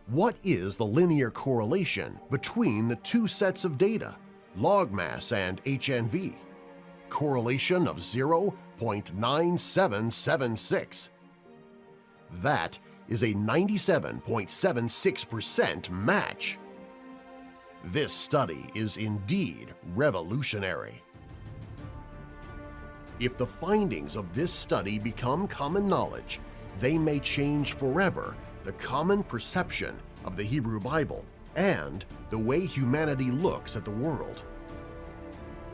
Speaker 1: What is the linear correlation between the two sets of data, log mass and HNV? Correlation of 0.9776. That is a 97.76% match. This study is indeed revolutionary. If the findings of this study become common knowledge, they may change forever the common perception of the Hebrew Bible and the way humanity looks at the world.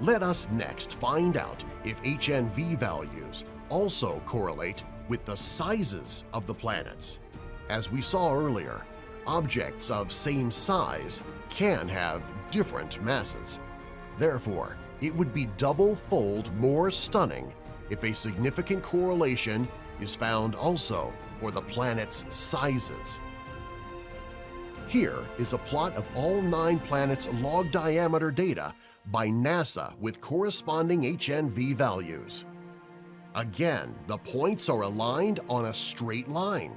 Speaker 1: Let us next find out if HNV values also correlate with the sizes of the planets. As we saw earlier, objects of same size can have different masses. Therefore, it would be double-fold more stunning if a significant correlation is found also for the planets' sizes. Here is a plot of all 9 planets' log diameter data by NASA with corresponding HNV values. Again, the points are aligned on a straight line.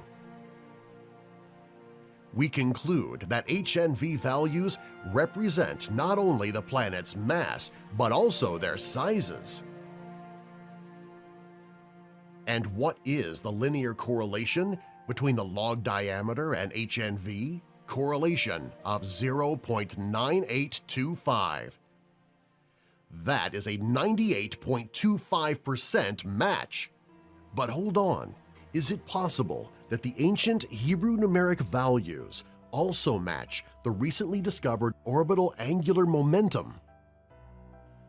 Speaker 1: We conclude that HNV values represent not only the planet's mass, but also their sizes. And what is the linear correlation between the log diameter and HNV? Correlation of 0.9825. That is a 98.25% match. But hold on, is it possible that the ancient Hebrew numeric values also match the recently discovered orbital angular momentum?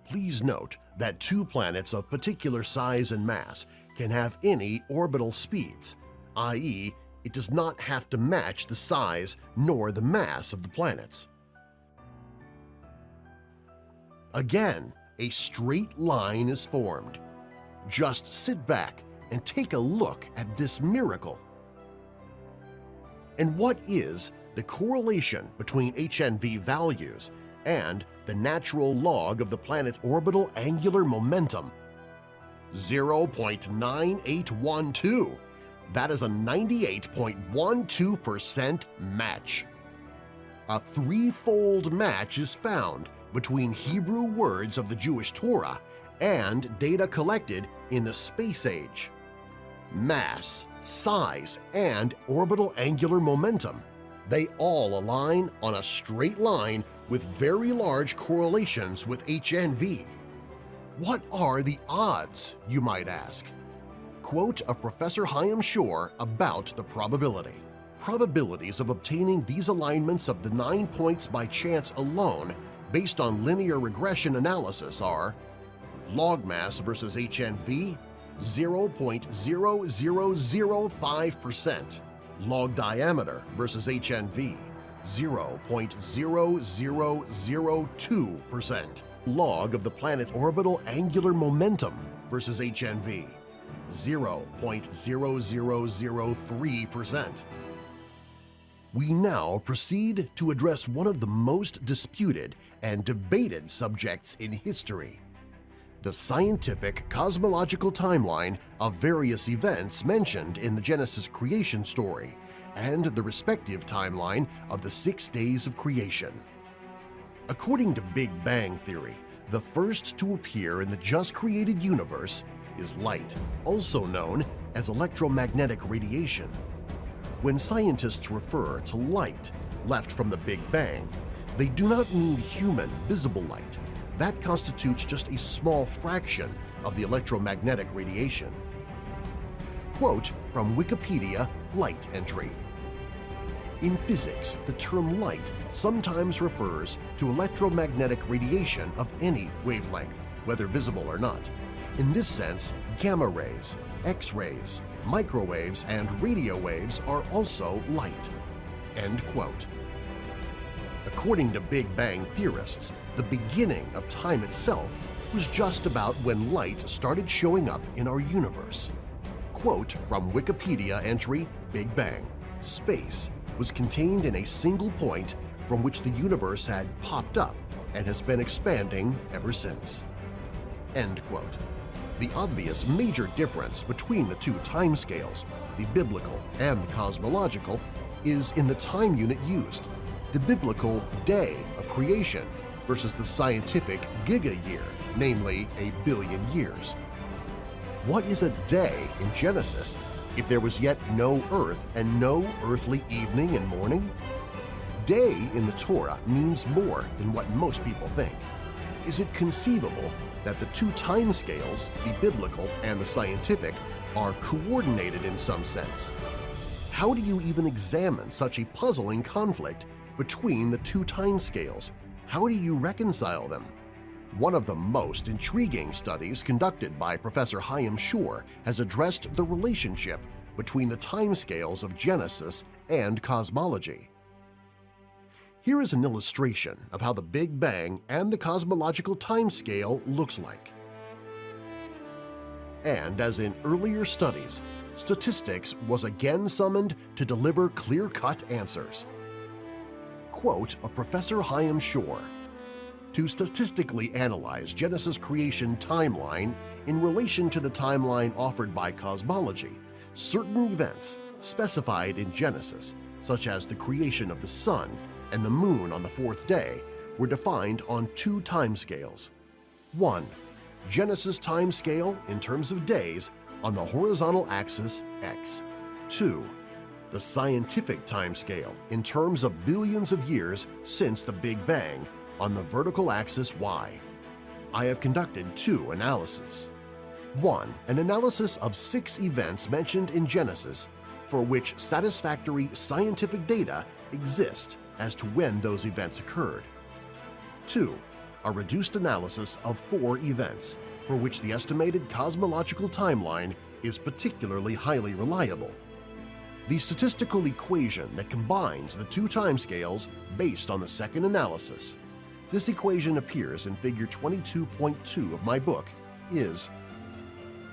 Speaker 1: Please note that 2 planets of particular size and mass can have any orbital speeds, i.e., it does not have to match the size nor the mass of the planets. Again, a straight line is formed. Just sit back and take a look at this miracle. And what is the correlation between HNV values and the natural log of the planet's orbital angular momentum? 0.9812. That is a 98.12% match. A 3-fold match is found between Hebrew words of the Jewish Torah and data collected in the space age. Mass, size, and orbital angular momentum, they all align on a straight line with very large correlations with HNV. What are the odds, you might ask? Quote of Professor Chaim Shor about the probability. Probabilities of obtaining these alignments of the 9 points by chance alone based on linear regression analysis are log mass versus HNV, 0.0005%, log diameter versus HNV, 0.0002%, log of the planet's orbital angular momentum versus HNV, 0.0003%. We now proceed to address one of the most disputed and debated subjects in history: the scientific cosmological timeline of various events mentioned in the Genesis creation story and the respective timeline of the 6 days of creation. According to Big Bang Theory, the first to appear in the just-created universe is light, also known as electromagnetic radiation. When scientists refer to light left from the Big Bang, they do not mean human visible light. That constitutes just a small fraction of the electromagnetic radiation. Quote from Wikipedia light entry. In physics, the term light sometimes refers to electromagnetic radiation of any wavelength, whether visible or not. In this sense, gamma rays, X-rays, microwaves, and radio waves are also light. End quote. According to Big Bang theorists, the beginning of time itself was just about when light started showing up in our universe. Quote from Wikipedia entry Big Bang: "Space was contained in a single point from which the universe had popped up and has been expanding ever since." End quote. The obvious major difference between the two timescales, the biblical and the cosmological, is in the time unit used, the biblical day of creation versus the scientific giga-year, namely a billion years. What is a day in Genesis if there was yet no earth and no earthly evening and morning? Day in the Torah means more than what most people think. Is it conceivable that the two timescales, the biblical and the scientific, are coordinated in some sense? How do you even examine such a puzzling conflict between the two timescales? How do you reconcile them? One of the most intriguing studies conducted by Professor Chaim Shore has addressed the relationship between the timescales of Genesis and cosmology. Here is an illustration of how the Big Bang and the cosmological timescale looks like. And as in earlier studies, statistics was again summoned to deliver clear-cut answers. Quote of Professor Chaim Shore: "To statistically analyze Genesis creation timeline in relation to the timeline offered by cosmology, certain events specified in Genesis, such as the creation of the sun and the moon on the fourth day, were defined on two timescales. 1. Genesis timescale in terms of days on the horizontal axis X. 2. The scientific timescale in terms of billions of years since the Big Bang on the vertical axis Y. I have conducted two analyses. 1. An analysis of 6 events mentioned in Genesis for which satisfactory scientific data exist as to when those events occurred. 2. A reduced analysis of 4 events for which the estimated cosmological timeline is particularly highly reliable. The statistical equation that combines the two timescales based on the second analysis. This equation appears in Figure 22.2 of my book is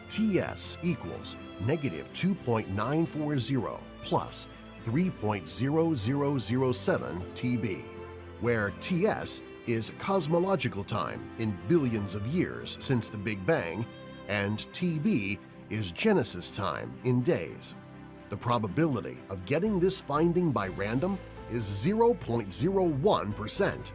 Speaker 1: TS equals negative 2.940 plus 3.0007 TB, where TS is cosmological time in billions of years since the Big Bang and TB is Genesis time in days. The probability of getting this finding by random is 0.01%.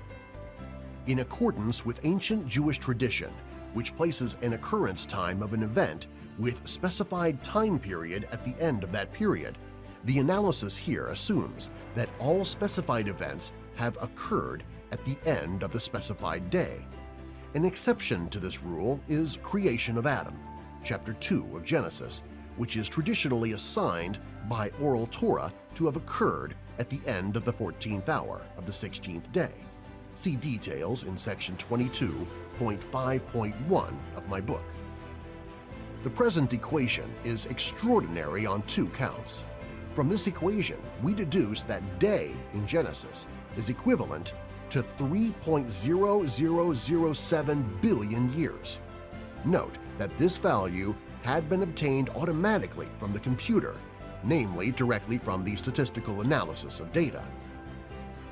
Speaker 1: In accordance with ancient Jewish tradition, which places an occurrence time of an event with specified time period at the end of that period, the analysis here assumes that all specified events have occurred at the end of the specified day. An exception to this rule is creation of Adam, chapter 2 of Genesis, which is traditionally assigned by oral Torah to have occurred at the end of the 14th hour of the 16th day. See details in section 22.5.1 of my book. The present equation is extraordinary on 2 counts. From this equation, we deduce that day in Genesis is equivalent to 3.0007 billion years. Note that this value had been obtained automatically from the computer, namely directly from the statistical analysis of data.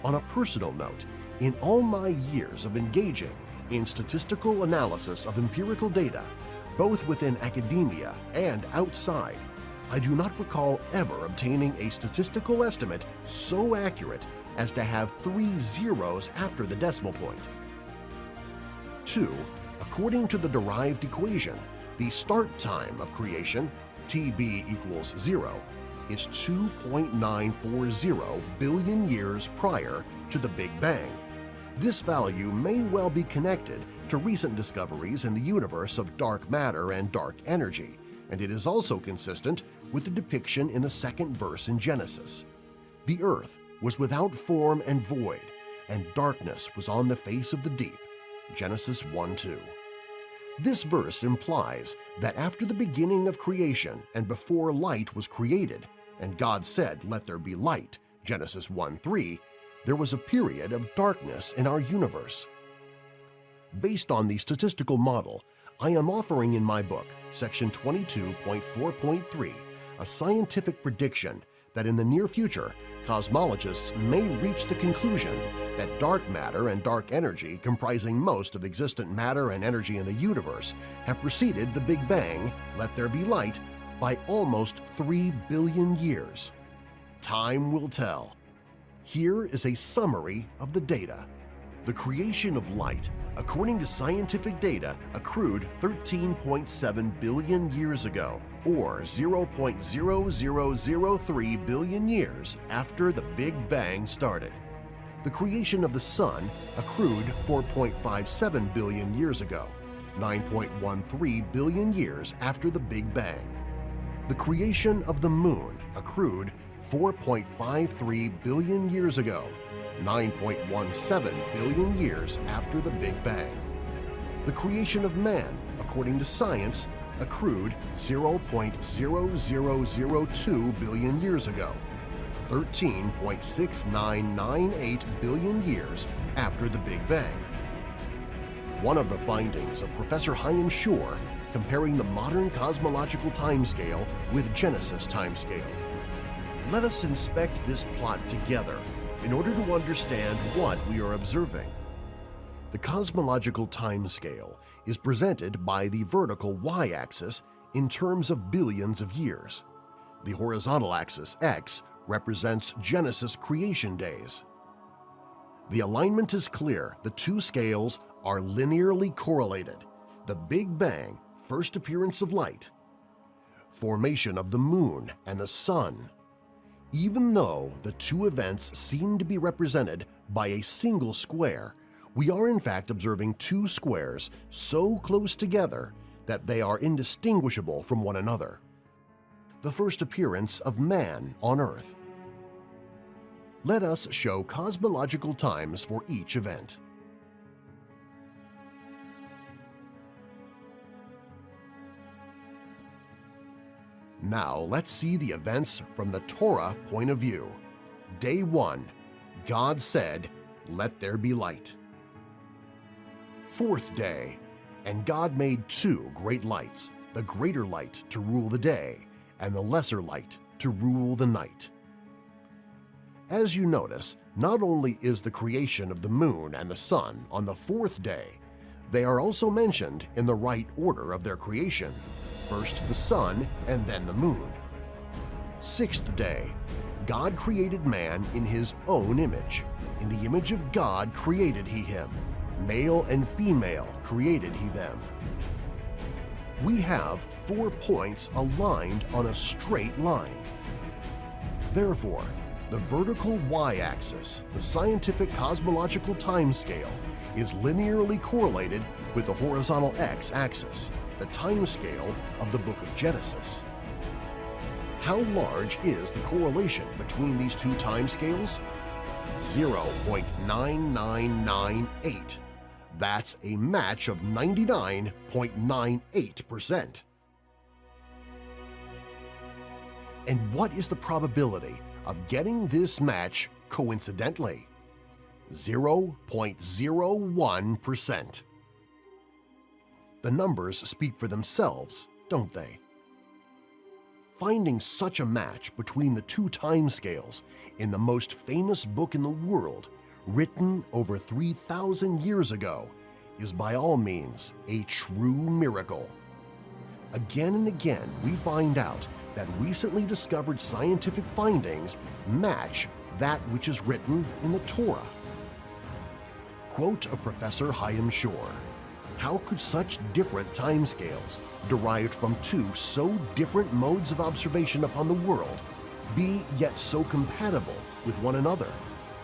Speaker 1: On a personal note, in all my years of engaging in statistical analysis of empirical data, both within academia and outside, I do not recall ever obtaining a statistical estimate so accurate as to have 3 zeros after the decimal point. 2. According to the derived equation, the start time of creation, TB equals 0, is 2.940 billion years prior to the Big Bang. This value may well be connected to recent discoveries in the universe of dark matter and dark energy, and it is also consistent with the depiction in the second verse in Genesis. The earth was without form and void, and darkness was on the face of the deep. Genesis 1:2. This verse implies that after the beginning of creation and before light was created, and God said, "Let there be light," Genesis 1:3, there was a period of darkness in our universe. Based on the statistical model, I am offering in my book, section 22.4.3, a scientific prediction that in the near future, cosmologists may reach the conclusion that dark matter and dark energy comprising most of existent matter and energy in the universe have preceded the Big Bang, let there be light, by almost 3 billion years. Time will tell. Here is a summary of the data. The creation of light, according to scientific data, accrued 13.7 billion years ago, or 0.0003 billion years after the Big Bang started. The creation of the Sun accrued 4.57 billion years ago, 9.13 billion years after the Big Bang. The creation of the Moon accrued 4.53 billion years ago, 9.17 billion years after the Big Bang. The creation of man, according to science, accrued 0.0002 billion years ago, 13.6998 billion years after the Big Bang. One of the findings of Professor Chaim Shor comparing the modern cosmological timescale with Genesis timescale. Let us inspect this plot together in order to understand what we are observing. The cosmological timescale is presented by the vertical y-axis in terms of billions of years. The horizontal axis x represents Genesis creation days. The alignment is clear. The two scales are linearly correlated. The Big Bang, first appearance of light, formation of the Moon and the Sun. Even though the two events seem to be represented by a single square, we are in fact observing two squares so close together that they are indistinguishable from one another. The first appearance of man on Earth. Let us show cosmological times for each event. Now let's see the events from the Torah point of view. Day 1. God said, "Let there be light." Fourth day. And God made two great lights, the greater light to rule the day, and the lesser light to rule the night. As you notice, not only is the creation of the moon and the sun on the fourth day, they are also mentioned in the right order of their creation, first the sun and then the moon. Sixth day, God created man in his own image. In the image of God created he him. Male and female created he them. We have 4 points aligned on a straight line. Therefore, the vertical y-axis, the scientific cosmological timescale, is linearly correlated with the horizontal x-axis, the timescale of the book of Genesis. How large is the correlation between these two timescales? 0.9998. That's a match of 99.98%. And what is the probability of getting this match coincidentally? 0.01%. The numbers speak for themselves, don't they? Finding such a match between the two timescales in the most famous book in the world, written over 3,000 years ago, is by all means a true miracle. Again and again, we find out that recently discovered scientific findings match that which is written in the Torah. Quote of Professor Chaim Shor: "How could such different timescales, derived from two so different modes of observation upon the world, be yet so compatible with one another?"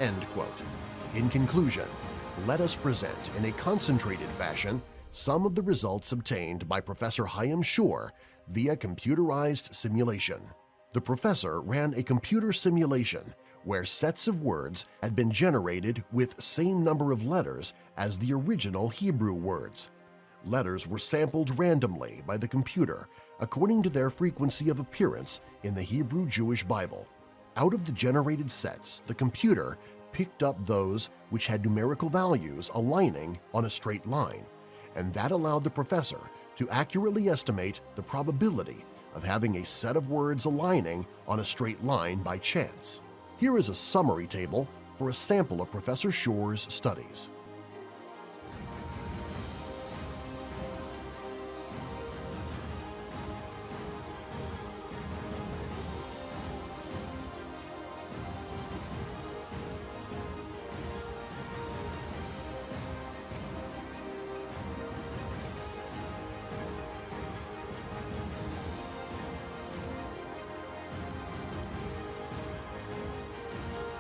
Speaker 1: End quote. In conclusion, let us present in a concentrated fashion some of the results obtained by Professor Chaim Shor via computerized simulation. The professor ran a computer simulation where sets of words had been generated with same number of letters as the original Hebrew words. Letters were sampled randomly by the computer according to their frequency of appearance in the Hebrew Jewish Bible. Out of the generated sets, the computer picked up those which had numerical values aligning on a straight line, and that allowed the professor to accurately estimate the probability of having a set of words aligning on a straight line by chance. Here is a summary table for a sample of Professor Shor's studies.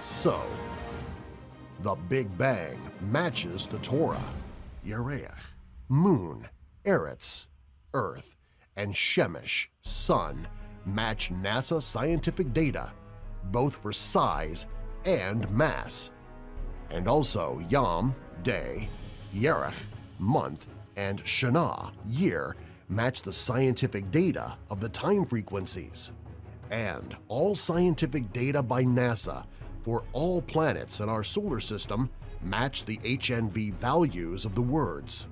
Speaker 1: So, the Big Bang matches the Torah, Yereach, Moon, Eretz, Earth, and Shemesh, Sun, match NASA scientific data, both for size and mass. And also Yom, day, Yerech, month, and Shana, year, match the scientific data of the time frequencies. And all scientific data by NASA for all planets in our solar system match the HNV values of the words.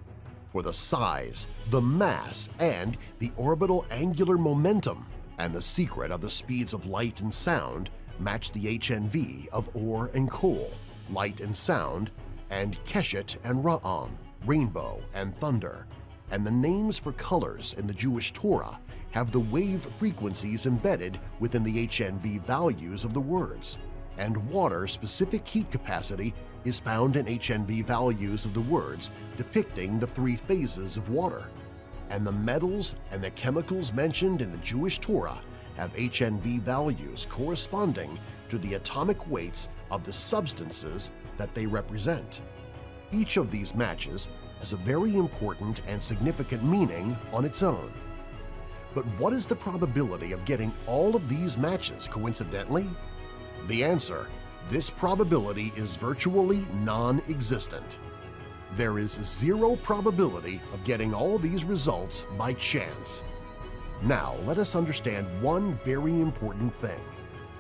Speaker 1: For the size, the mass, and the orbital angular momentum, and the secret of the speeds of light and sound match the HNV of Or and Kol, light and sound, and Keshet and Ra'am, rainbow and thunder. And the names for colors in the Jewish Torah have the wave frequencies embedded within the HNV values of the words. And water-specific heat capacity is found in HNV values of the words depicting the three phases of water. And the metals and the chemicals mentioned in the Jewish Torah have HNV values corresponding to the atomic weights of the substances that they represent. Each of these matches has a very important and significant meaning on its own. But what is the probability of getting all of these matches coincidentally? The answer: this probability is virtually non-existent. There is zero probability of getting all these results by chance. Now let us understand one very important thing.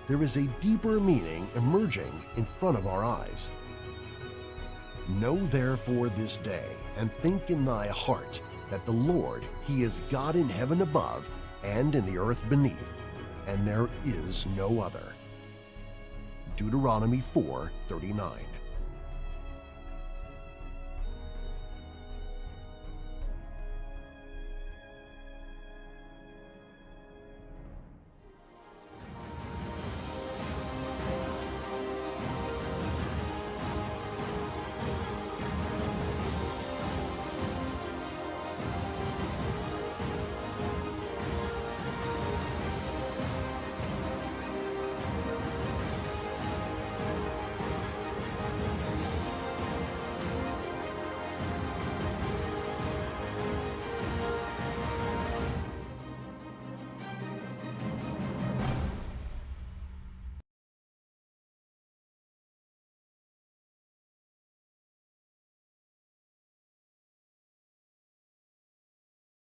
Speaker 1: There is a deeper meaning emerging in front of our eyes. Know therefore this day, and think in thy heart, that the Lord, He is God in heaven above and in the earth beneath, and there is no other. Deuteronomy 4:39.